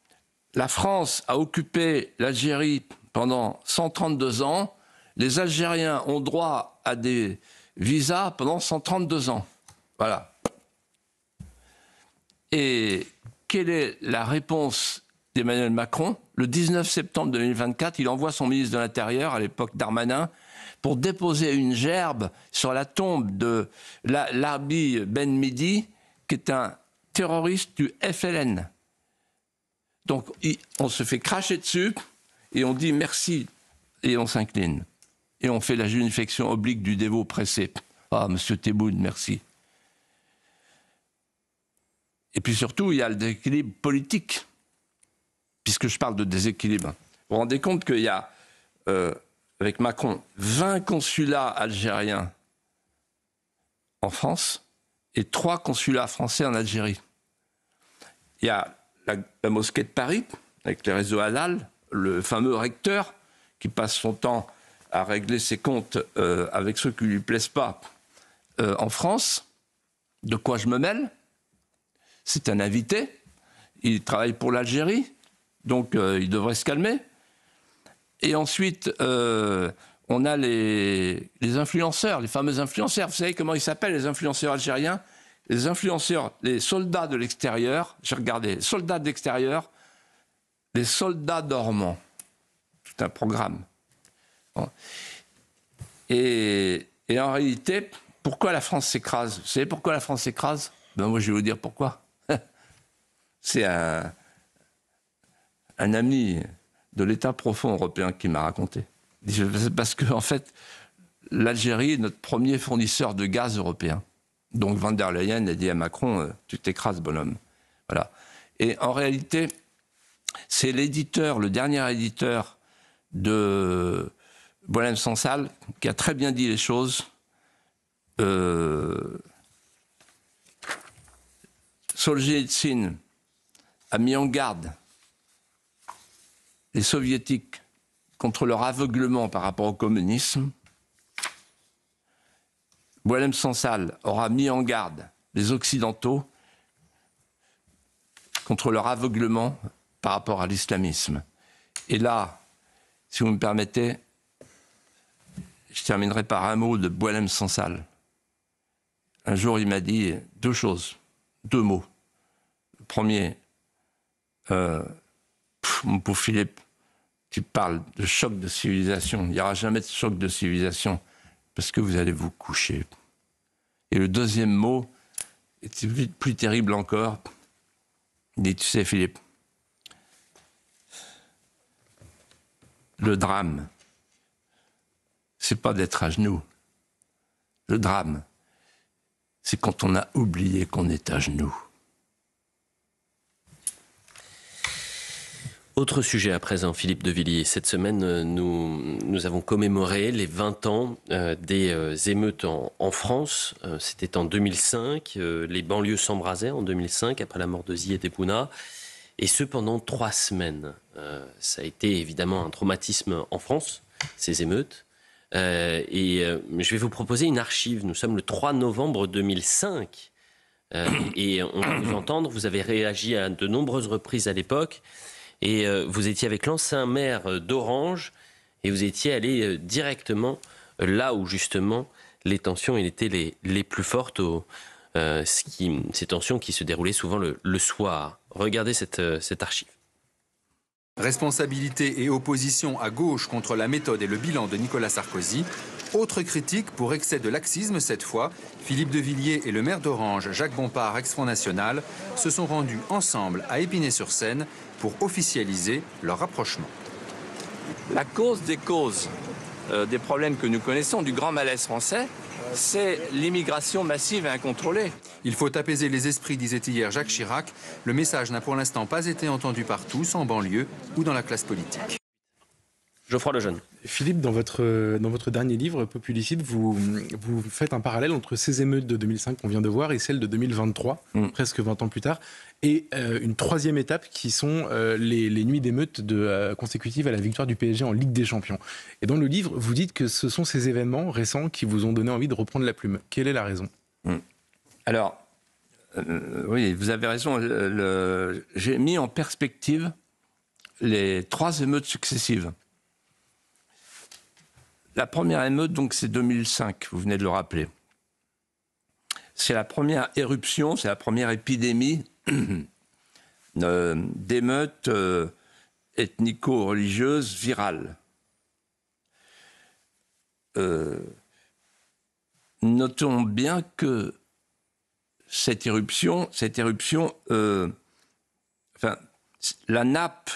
« La France a occupé l'Algérie pendant 132 ans, les Algériens ont droit à des visas pendant 132 ans. » Voilà. Et quelle est la réponse d'Emmanuel Macron? Le 19 septembre 2024, il envoie son ministre de l'Intérieur, à l'époque Darmanin, pour déposer une gerbe sur la tombe de Larbi Ben Midi, qui est un terroriste du FLN. Donc on se fait cracher dessus et on dit merci et on s'incline. Et on fait la génification oblique du dévot pressé. Ah, monsieur Tebboune, merci. Et puis surtout, il y a le déséquilibre politique, puisque je parle de déséquilibre. Vous vous rendez compte qu'il y a, avec Macron, 20 consulats algériens en France et 3 consulats français en Algérie. Il y a la mosquée de Paris, avec les réseaux halal, le fameux recteur qui passe son temps à régler ses comptes avec ceux qui ne lui plaisent pas en France. De quoi je me mêle? C'est un invité, il travaille pour l'Algérie, donc il devrait se calmer. Et ensuite, on a les influenceurs, les fameux influenceurs. Vous savez comment ils s'appellent, les influenceurs algériens? Les influenceurs, les soldats de l'extérieur, j'ai regardé, soldats de l'extérieur, les soldats dormants. C'est un programme. Bon. Et en réalité, pourquoi la France s'écrase? Vous savez pourquoi la France s'écrase? Ben moi, je vais vous dire pourquoi. C'est un ami de l'État profond européen qui m'a raconté. Parce que, en fait, l'Algérie est notre premier fournisseur de gaz européen. Donc, Van der Leyen a dit à Macron, tu t'écrases, bonhomme. Voilà. Et en réalité, c'est l'éditeur, le dernier éditeur de Boualem Sansal, qui a très bien dit les choses. Solzhenitsyn a mis en garde les soviétiques contre leur aveuglement par rapport au communisme. Boualem Sansal aura mis en garde les Occidentaux contre leur aveuglement par rapport à l'islamisme. Et là, si vous me permettez, je terminerai par un mot de Boualem Sansal. Un jour, il m'a dit deux choses, deux mots. Le premier, mon pauvre Philippe, tu parles de choc de civilisation. Il n'y aura jamais de choc de civilisation parce que vous allez vous coucher. Et le deuxième mot est plus terrible encore. Il dit, tu sais Philippe, le drame, c'est pas d'être à genoux. Le drame, c'est quand on a oublié qu'on est à genoux. Autre sujet à présent, Philippe de Villiers. Cette semaine, nous avons commémoré les 20 ans des émeutes en France. C'était en 2005. Les banlieues s'embrasaient en 2005, après la mort de Ziad Ebouna. Et ce, pendant 3 semaines. Ça a été évidemment un traumatisme en France, ces émeutes. Je vais vous proposer une archive. Nous sommes le 3 novembre 2005. Et on va vous entendre. Vous avez réagi à de nombreuses reprises à l'époque. Et vous étiez avec l'ancien maire d'Orange et vous étiez allé directement là où justement les tensions étaient les plus fortes, ces tensions qui se déroulaient souvent le soir. Regardez cette archive. Responsabilité et opposition à gauche contre la méthode et le bilan de Nicolas Sarkozy. Autre critique pour excès de laxisme cette fois. Philippe de Villiers et le maire d'Orange, Jacques Bompard, ex-Front National, se sont rendus ensemble à Épinay-sur-Seine pour officialiser leur rapprochement. La cause des causes des problèmes que nous connaissons, du grand malaise français, c'est l'immigration massive et incontrôlée. Il faut apaiser les esprits, disait hier Jacques Chirac. Le message n'a pour l'instant pas été entendu par tous, en banlieue ou dans la classe politique. Geoffroy Lejeune. Philippe, dans votre dernier livre, Populicide, vous faites un parallèle entre ces émeutes de 2005 qu'on vient de voir et celles de 2023, presque 20 ans plus tard, et une troisième étape qui sont les nuits d'émeutes consécutives à la victoire du PSG en Ligue des Champions. Et dans le livre, vous dites que ce sont ces événements récents qui vous ont donné envie de reprendre la plume. Quelle est la raison ? Alors, oui, vous avez raison. J'ai mis en perspective les 3 émeutes successives. La première émeute, donc, c'est 2005, vous venez de le rappeler. C'est la première éruption, c'est la première épidémie d'émeutes ethnico-religieuses virales. Notons bien que cette éruption, la nappe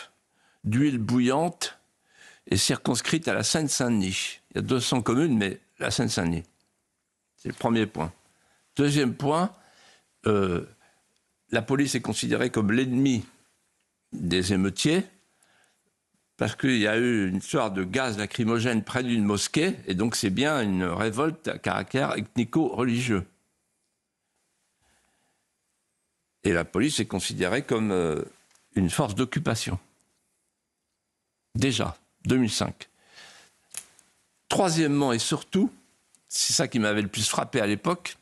d'huile bouillante est circonscrite à la Seine-Saint-Denis. Il y a 200 communes, mais la Seine-Saint-Denis. C'est le premier point. Deuxième point, la police est considérée comme l'ennemi des émeutiers parce qu'il y a eu une sorte de gaz lacrymogène près d'une mosquée, et donc c'est bien une révolte à caractère ethnico-religieux. Et la police est considérée comme une force d'occupation. Déjà, 2005. Troisièmement et surtout, c'est ça qui m'avait le plus frappé à l'époque,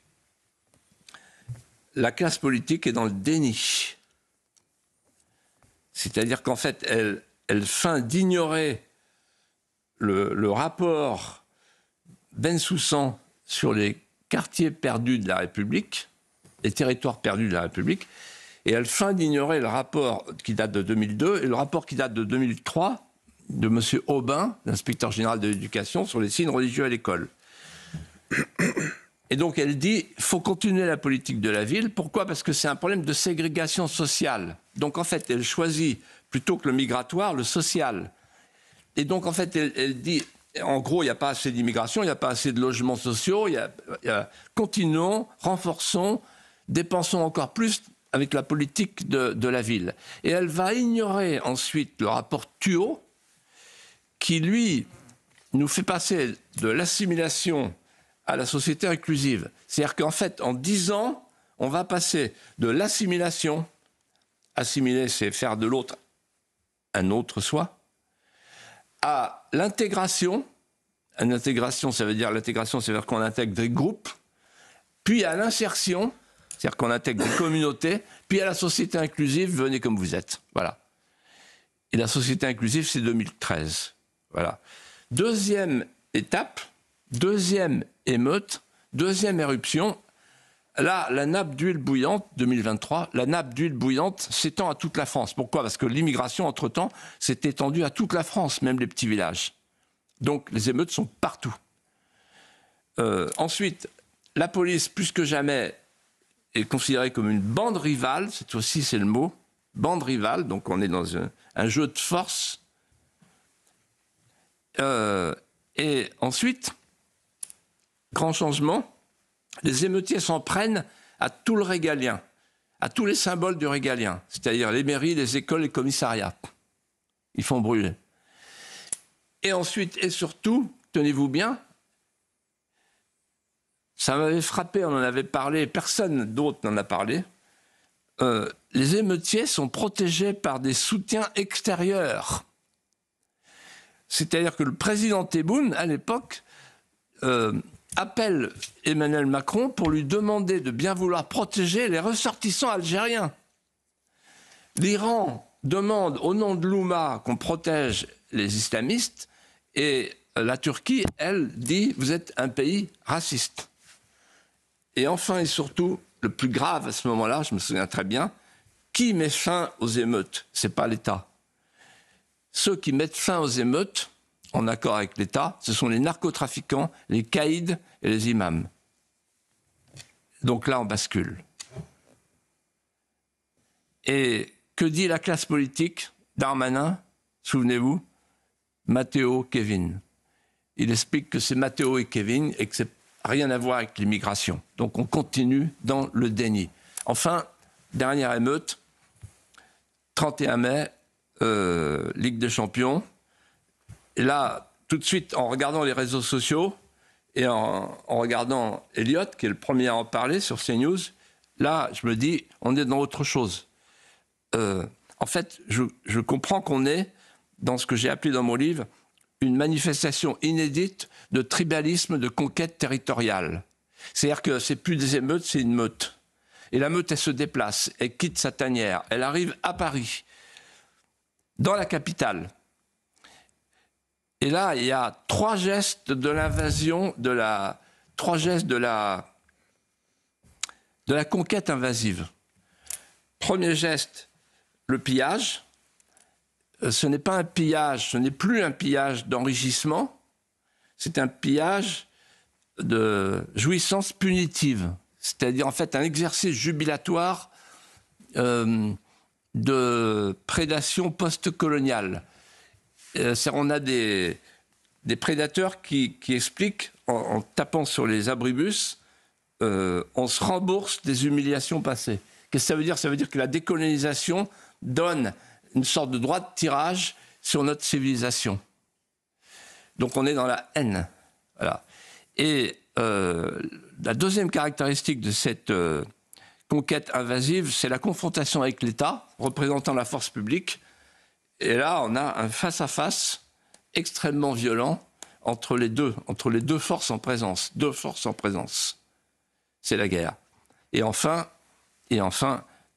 la classe politique est dans le déni. C'est-à-dire qu'en fait, elle feint d'ignorer le rapport Bensoussan sur les quartiers perdus de la République, les territoires perdus de la République, et elle feint d'ignorer le rapport qui date de 2002 et le rapport qui date de 2003 de M. Aubin, l'inspecteur général de l'éducation, sur les signes religieux à l'école. Et donc elle dit, il faut continuer la politique de la ville. Pourquoi ? Parce que c'est un problème de ségrégation sociale. Donc en fait, elle choisit, plutôt que le migratoire, le social. Et donc en fait, elle dit, en gros, il n'y a pas assez d'immigration, il n'y a pas assez de logements sociaux, continuons, renforçons, dépensons encore plus avec la politique de la ville. Et elle va ignorer ensuite le rapport Thuot, qui, lui, nous fait passer de l'assimilation à la société inclusive. C'est-à-dire qu'en fait, en 10 ans, on va passer de l'assimilation, assimiler, c'est faire de l'autre un autre soi, à l'intégration. L'intégration, ça veut dire qu'on intègre des groupes, puis à l'insertion, c'est-à-dire qu'on intègre des communautés, puis à la société inclusive, venez comme vous êtes. Voilà. Et la société inclusive, c'est 2013. Voilà. Deuxième étape, deuxième émeute, deuxième éruption. Là, la nappe d'huile bouillante, 2023, la nappe d'huile bouillante s'étend à toute la France. Pourquoi ? Parce que l'immigration, entre-temps, s'est étendue à toute la France, même les petits villages. Donc, les émeutes sont partout. Ensuite, la police, plus que jamais, est considérée comme une bande rivale. Cette fois-ci, c'est le mot. Bande rivale. Donc, on est dans un jeu de force. Et ensuite, grand changement, les émeutiers s'en prennent à tout le régalien, à tous les symboles du régalien, c'est-à-dire les mairies, les écoles, les commissariats. Ils font brûler. Et ensuite, et surtout, tenez-vous bien, ça m'avait frappé, on en avait parlé, personne d'autre n'en a parlé, les émeutiers sont protégés par des soutiens extérieurs. C'est-à-dire que le président Tebboune, à l'époque, appelle Emmanuel Macron pour lui demander de bien vouloir protéger les ressortissants algériens. L'Iran demande au nom de l'Oumma qu'on protège les islamistes et la Turquie, elle, dit « vous êtes un pays raciste ». Et enfin et surtout, le plus grave à ce moment-là, je me souviens très bien, qui met fin aux émeutes ? Ce n'est pas l'État. Ceux qui mettent fin aux émeutes, en accord avec l'État, ce sont les narcotrafiquants, les caïds et les imams. Donc là, on bascule. Et que dit la classe politique ? Darmanin, souvenez-vous, Matteo, Kevin. Il explique que c'est Matteo et Kevin et que ça n'a rien à voir avec l'immigration. Donc on continue dans le déni. Enfin, dernière émeute, 31 mai, Ligue des Champions. Et là, tout de suite, en regardant les réseaux sociaux et en regardant Elliot, qui est le premier à en parler sur CNews, là, je me dis, on est dans autre chose. En fait, je comprends qu'on est dans ce que j'ai appelé dans mon livre une manifestation inédite de tribalisme, de conquête territoriale. C'est-à-dire que c'est plus des émeutes, c'est une meute. Et la meute, elle se déplace, elle quitte sa tanière, elle arrive à Paris, dans la capitale. Et là, il y a 3 gestes de l'invasion, 3 gestes de la conquête invasive. Premier geste, le pillage. Ce n'est pas un pillage, ce n'est plus un pillage d'enrichissement, c'est un pillage de jouissance punitive, c'est-à-dire en fait un exercice jubilatoire de prédation post-coloniale. On a des prédateurs qui expliquent, en tapant sur les abribus, on se rembourse des humiliations passées. Qu'est-ce que ça veut dire ? Ça veut dire que la décolonisation donne une sorte de droit de tirage sur notre civilisation. Donc on est dans la haine. Voilà. Et la deuxième caractéristique de cette conquête invasive, c'est la confrontation avec l'État, représentant la force publique. Et là, on a un face-à-face extrêmement violent entre les deux forces en présence. 2 forces en présence. C'est la guerre. Et enfin,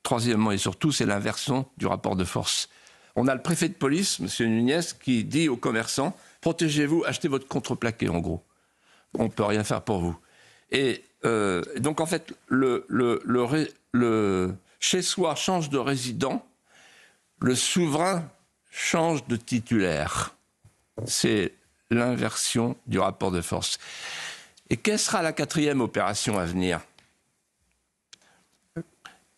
troisièmement et surtout, c'est l'inversion du rapport de force. On a le préfet de police, M. Nunez, qui dit aux commerçants « Protégez-vous, achetez votre contreplaqué, en gros. On ne peut rien faire pour vous. » Et donc, en fait, le chez-soi change de résident, le souverain change de titulaire. C'est l'inversion du rapport de force. Et quelle sera la 4e opération à venir ?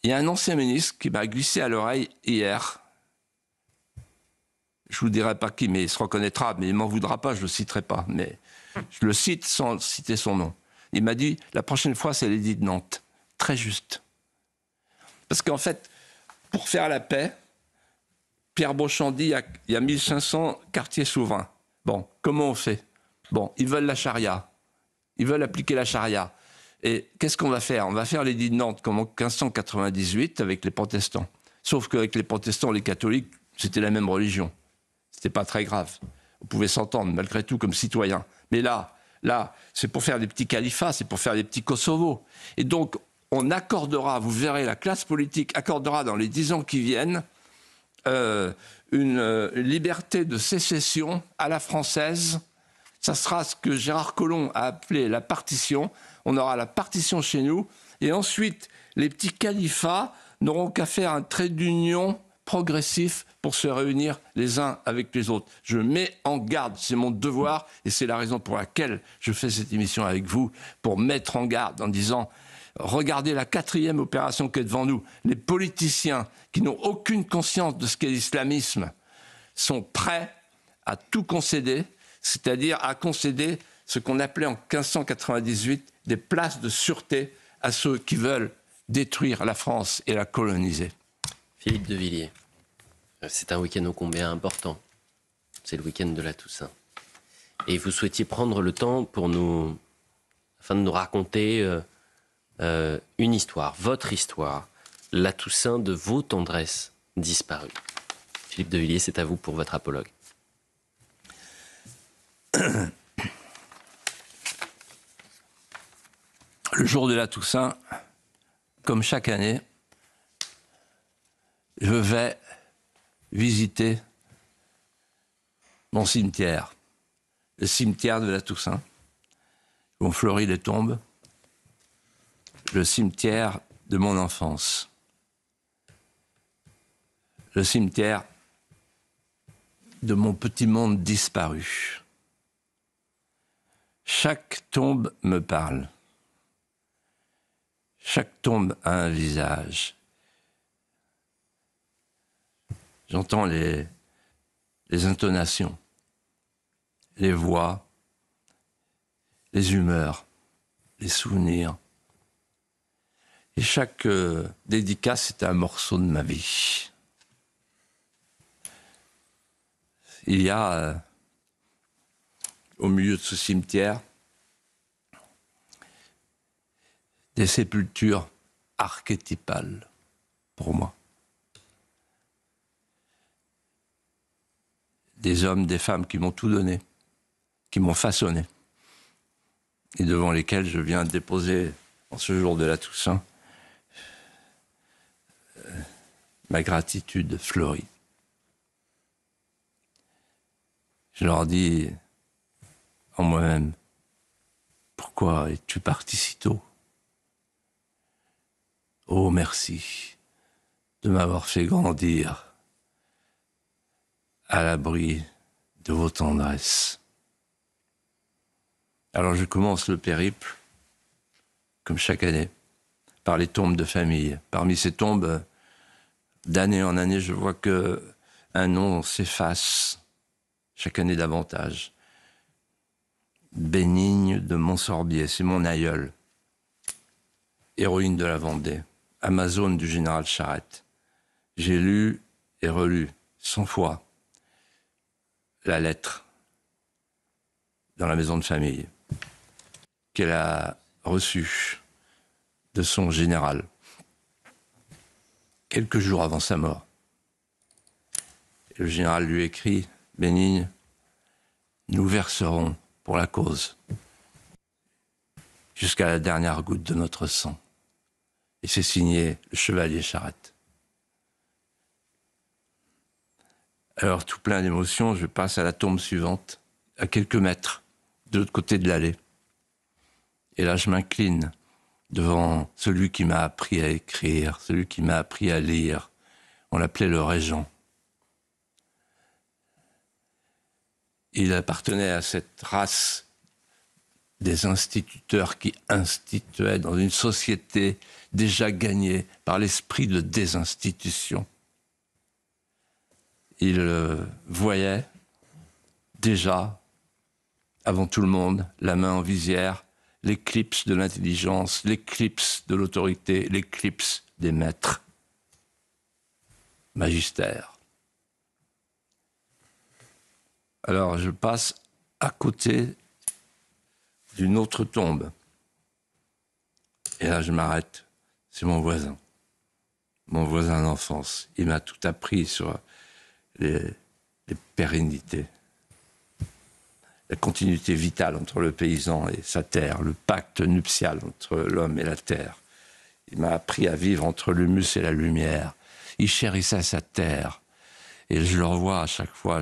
Il y a un ancien ministre qui m'a glissé à l'oreille hier. Je ne vous dirai pas qui, mais il se reconnaîtra, mais il ne m'en voudra pas, je ne le citerai pas. Mais je le cite sans citer son nom. Il m'a dit, la prochaine fois, c'est l'édit de Nantes. Très juste. Parce qu'en fait, pour faire la paix, Pierre Beauchamp dit, il y a 1500 quartiers souverains. Bon, comment on fait ? Bon, ils veulent la charia. Ils veulent appliquer la charia. Et qu'est-ce qu'on va faire? On va faire l'édit de Nantes comme en 1598 avec les protestants. Sauf qu'avec les protestants, les catholiques, c'était la même religion. C'était pas très grave. On pouvait s'entendre malgré tout comme citoyens. Mais là, c'est pour faire des petits califats, c'est pour faire des petits Kosovo. Et donc, on accordera, vous verrez, la classe politique accordera dans les 10 ans qui viennent une liberté de sécession à la française. Ça sera ce que Gérard Collomb a appelé la partition. On aura la partition chez nous. Et ensuite, les petits califats n'auront qu'à faire un trait d'union progressif pour se réunir les uns avec les autres. Je mets en garde, c'est mon devoir, et c'est la raison pour laquelle je fais cette émission avec vous, pour mettre en garde en disant, regardez la 4e opération qui est devant nous. Les politiciens qui n'ont aucune conscience de ce qu'est l'islamisme sont prêts à tout concéder, c'est-à-dire à concéder ce qu'on appelait en 1598 des places de sûreté à ceux qui veulent détruire la France et la coloniser. Philippe de Villiers, c'est un week-end ô combien important. C'est le week-end de la Toussaint. Et vous souhaitiez prendre le temps afin de nous raconter une histoire, votre histoire, la Toussaint de vos tendresses disparues. Philippe de Villiers, c'est à vous pour votre apologue. Le jour de la Toussaint, comme chaque année, je vais visiter mon cimetière, le cimetière de la Toussaint, où on fleurit les tombes, le cimetière de mon enfance, le cimetière de mon petit monde disparu. Chaque tombe me parle. Chaque tombe a un visage. J'entends les intonations, les voix, les humeurs, les souvenirs. Et chaque dédicace est un morceau de ma vie. Il y a, au milieu de ce cimetière, des sépultures archétypales pour moi. Des hommes, des femmes qui m'ont tout donné, qui m'ont façonné, et devant lesquels je viens déposer, en ce jour de la Toussaint, ma gratitude fleurie. Je leur dis en moi-même, pourquoi es-tu parti si tôt? Oh, merci de m'avoir fait grandir à l'abri de vos tendresses. Alors je commence le périple, comme chaque année, par les tombes de famille. Parmi ces tombes, d'année en année, je vois qu'un nom s'efface, chaque année davantage. Bénigne de Montsorbier, c'est mon aïeul, héroïne de la Vendée, amazone du général Charette. J'ai lu et relu 100 fois la lettre dans la maison de famille qu'elle a reçue de son général quelques jours avant sa mort. Et le général lui écrit « Bénigne, nous verserons pour la cause jusqu'à la dernière goutte de notre sang. » Et c'est signé le chevalier Charette. Alors, tout plein d'émotions, je passe à la tombe suivante, à quelques mètres, de l'autre côté de l'allée. Et là, je m'incline devant celui qui m'a appris à écrire, celui qui m'a appris à lire. On l'appelait le régent. Il appartenait à cette race des instituteurs qui instituaient dans une société déjà gagnée par l'esprit de désinstitution. Il voyait déjà, avant tout le monde, la main en visière, l'éclipse de l'intelligence, l'éclipse de l'autorité, l'éclipse des maîtres. Magistère. Alors je passe à côté d'une autre tombe. Et là, je m'arrête. C'est mon voisin d'enfance. Il m'a tout appris sur les pérennités, la continuité vitale entre le paysan et sa terre, le pacte nuptial entre l'homme et la terre. Il m'a appris à vivre entre l'humus et la lumière. Il chérissait sa terre. Et je le revois à chaque fois,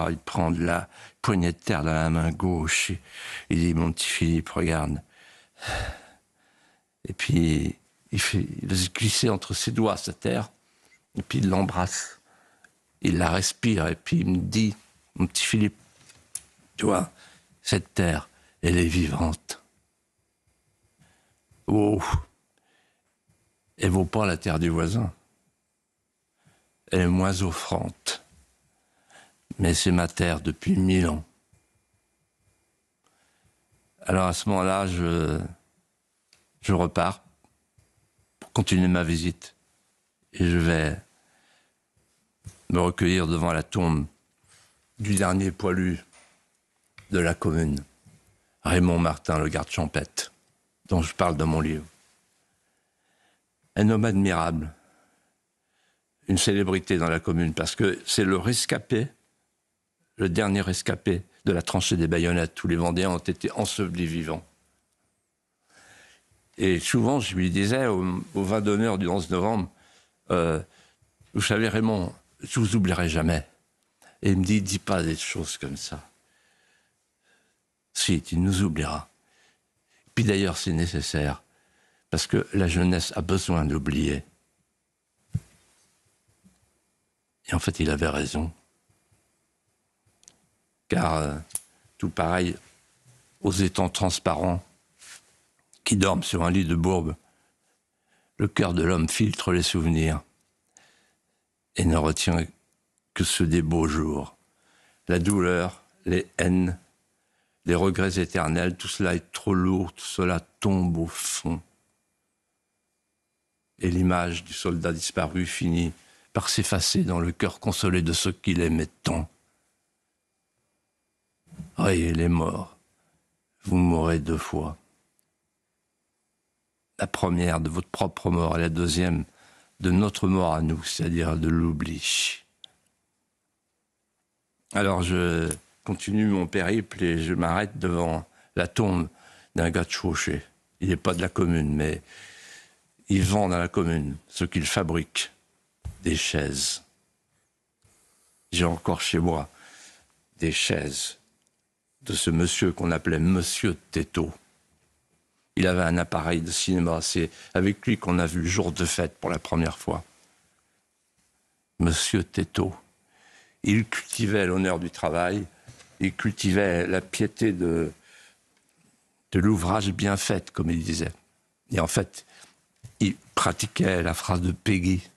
il prend de la poignée de terre dans la main gauche. Il dit, mon petit Philippe, regarde. Et puis, il laisse glisser entre ses doigts sa terre. Et puis, il l'embrasse. Il la respire. Et puis, il me dit, mon petit Philippe, tu vois, cette terre, elle est vivante. Oh, elle vaut pas la terre du voisin. Elle est moins offrante. Mais c'est ma terre depuis 1000 ans. Alors à ce moment-là, je repars pour continuer ma visite. Et je vais me recueillir devant la tombe du dernier poilu de la commune, Raymond Martin, le garde champêtre, dont je parle dans mon livre. Un homme admirable, une célébrité dans la commune, parce que c'est le rescapé, le dernier rescapé de la tranchée des baïonnettes. Tous les Vendéens ont été ensevelis vivants. Et souvent, je lui disais, au vin d'honneur du 11 novembre, vous savez, Raymond, je vous oublierai jamais. Et il me dit, dis pas des choses comme ça. Si, tu nous oublieras. Puis d'ailleurs, c'est nécessaire, parce que la jeunesse a besoin d'oublier. Et en fait, il avait raison. Car tout pareil, aux étangs transparents qui dorment sur un lit de bourbe, le cœur de l'homme filtre les souvenirs et ne retient que ceux des beaux jours. La douleur, les haines, les regrets éternels, tout cela est trop lourd, tout cela tombe au fond. Et l'image du soldat disparu finit par s'effacer dans le cœur consolé de ceux qu'il aimait tant. Oui, il est mort. Vous mourrez 2 fois. La première de votre propre mort et la deuxième de notre mort à nous, c'est-à-dire de l'oubli. Alors je continue mon périple et je m'arrête devant la tombe d'un gars de Chauchet. Il n'est pas de la commune, mais il vend dans la commune ce qu'il fabrique, des chaises. J'ai encore chez moi des chaises de ce monsieur qu'on appelait Monsieur Tétaux. Il avait un appareil de cinéma, c'est avec lui qu'on a vu Jour de fête pour la première fois. Monsieur Tétaux. Il cultivait l'honneur du travail, il cultivait la piété de l'ouvrage bien fait, comme il disait. Et en fait, il pratiquait la phrase de Peggy.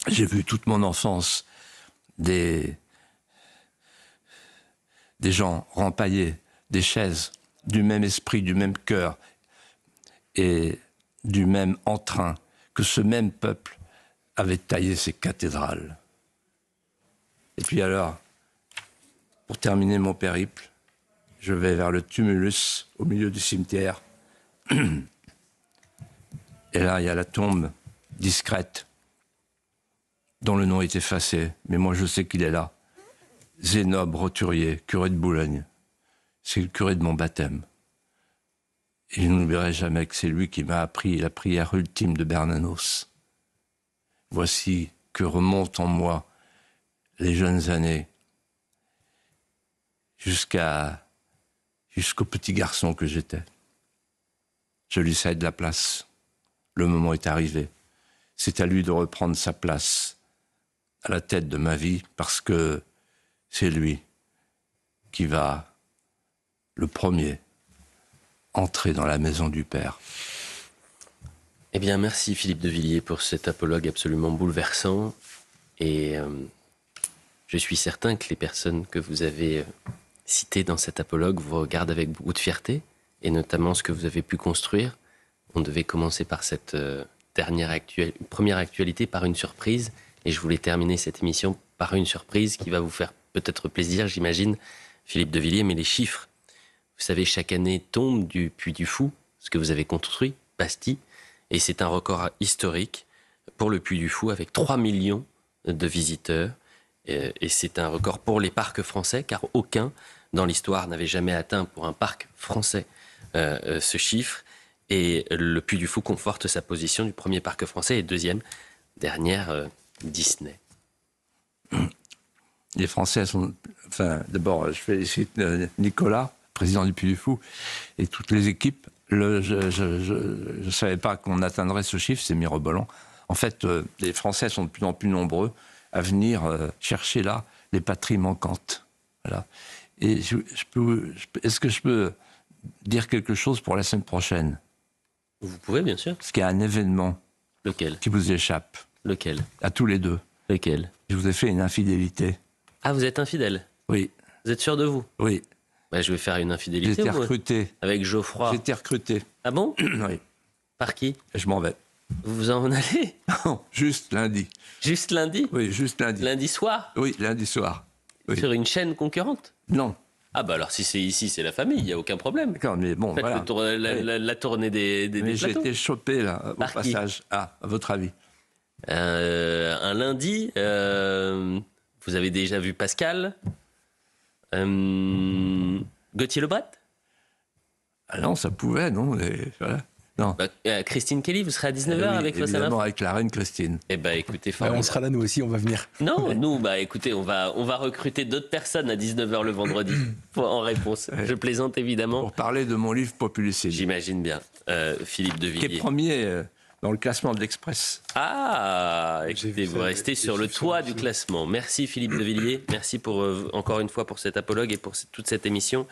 J'ai vu toute mon enfance des gens rempailler des chaises du même esprit, du même cœur et du même entrain que ce même peuple avait taillé ses cathédrales. Et puis alors, pour terminer mon périple, je vais vers le tumulus au milieu du cimetière. Et là, il y a la tombe discrète dont le nom est effacé, mais moi je sais qu'il est là. Zénobe Roturier, curé de Boulogne. C'est le curé de mon baptême. Et je n'oublierai jamais que c'est lui qui m'a appris la prière ultime de Bernanos. Voici que remontent en moi les jeunes années jusqu'au petit garçon que j'étais. Je lui cède la place. Le moment est arrivé. C'est à lui de reprendre sa place à la tête de ma vie parce que c'est lui qui va, le premier, entrer dans la maison du Père. Eh bien, merci Philippe de Villiers pour cet apologue absolument bouleversant. Et je suis certain que les personnes que vous avez citées dans cet apologue vous regardent avec beaucoup de fierté, et notamment ce que vous avez pu construire. On devait commencer par cette première actualité, par une surprise, et je voulais terminer cette émission par une surprise qui va vous faire peut-être plaisir, j'imagine, Philippe de Villiers, mais les chiffres Vous savez, chaque année tombe du Puy du Fou, ce que vous avez construit, Bastille, et c'est un record historique pour le Puy du Fou avec 3 millions de visiteurs. Et c'est un record pour les parcs français, car aucun dans l'histoire n'avait jamais atteint pour un parc français ce chiffre. Et le Puy du Fou conforte sa position du premier parc français et deuxième, dernière, Disney. Les Français sont... Enfin, d'abord, je félicite Nicolas, président du Puy du Fou, et toutes les équipes. Je ne savais pas qu'on atteindrait ce chiffre, c'est mirobolant. En fait, les Français sont de plus en plus nombreux à venir chercher là les patries manquantes. Voilà. Et est-ce que je peux dire quelque chose pour la semaine prochaine? Vous pouvez, bien sûr. Parce qu'il y a un événement Lequel? qui vous échappe. Lequel? À tous les deux. Lequel? Je vous ai fait une infidélité. Ah, vous êtes infidèle? Oui. Vous êtes sûr de vous? Oui. Bah, je vais faire une J'ai infidélité. été moi. recruté. Avec Geoffroy. J'ai été recruté. Ah bon? Oui. Par qui? Et je m'en vais. Vous vous en allez? Non, juste lundi. Juste lundi? Oui, juste lundi. Lundi soir? Oui, lundi soir. Oui. Sur une chaîne concurrente? Non. Ah bah alors si c'est ici, c'est la famille, il n'y a aucun problème. D'accord, mais bon, Faites voilà. la tournée des Mais j'ai plateaux. été chopé, là, au Par qui? passage. Ah, à votre avis? Un lundi, vous avez déjà vu Pascal, Gauthier Lebret, Ah non, ça pouvait, non, mais voilà. Non. Christine Kelly, vous serez à 19h Eh oui, avec Face à évidemment, l'info. avec la reine Christine. Eh ben écoutez, Ouais, formidable. on sera là, nous aussi, on va venir. Non, nous, bah écoutez, on va recruter d'autres personnes à 19h le vendredi en réponse. Ouais. Je plaisante évidemment. Pour parler de mon livre Populicide, J'imagine bien. Philippe de qui est Villiers. premier dans le classement de l'Express. Ah, J'ai écoutez, vu vous ça, restez les sur le chiffres toit sont du dessus. classement. Merci Philippe de Villiers. Merci pour encore une fois pour cet apologue et pour toute cette émission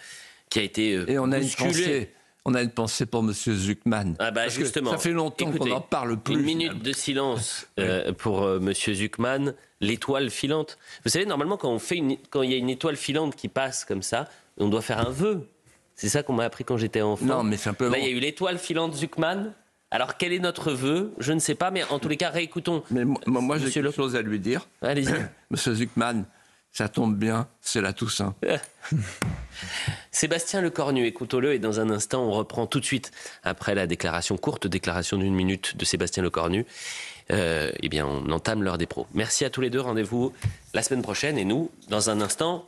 qui a été Et on a bousculée. une pensée pour M. Zuckman. Ah bah Parce que justement. ça fait longtemps qu'on Écoutez, n'en parle plus. Une minute finalement. de silence pour Monsieur Zuckman, l'étoile filante. Vous savez, normalement, quand il y a une étoile filante qui passe comme ça, on doit faire un vœu. C'est ça qu'on m'a appris quand j'étais enfant. Non, mais simplement. Là, il y a eu l'étoile filante Zuckman. Alors, quel est notre vœu? Je ne sais pas, mais en tous les cas, réécoutons. Mais moi j'ai Monsieur quelque chose à lui dire. Allez-y. Monsieur Zuckman, ça tombe bien, c'est la Toussaint. Sébastien Lecornu, écoutons-le et dans un instant, on reprend tout de suite après la courte déclaration d'1 minute de Sébastien Lecornu. Eh bien, on entame l'heure des pros. Merci à tous les deux. Rendez-vous la semaine prochaine et nous, dans un instant,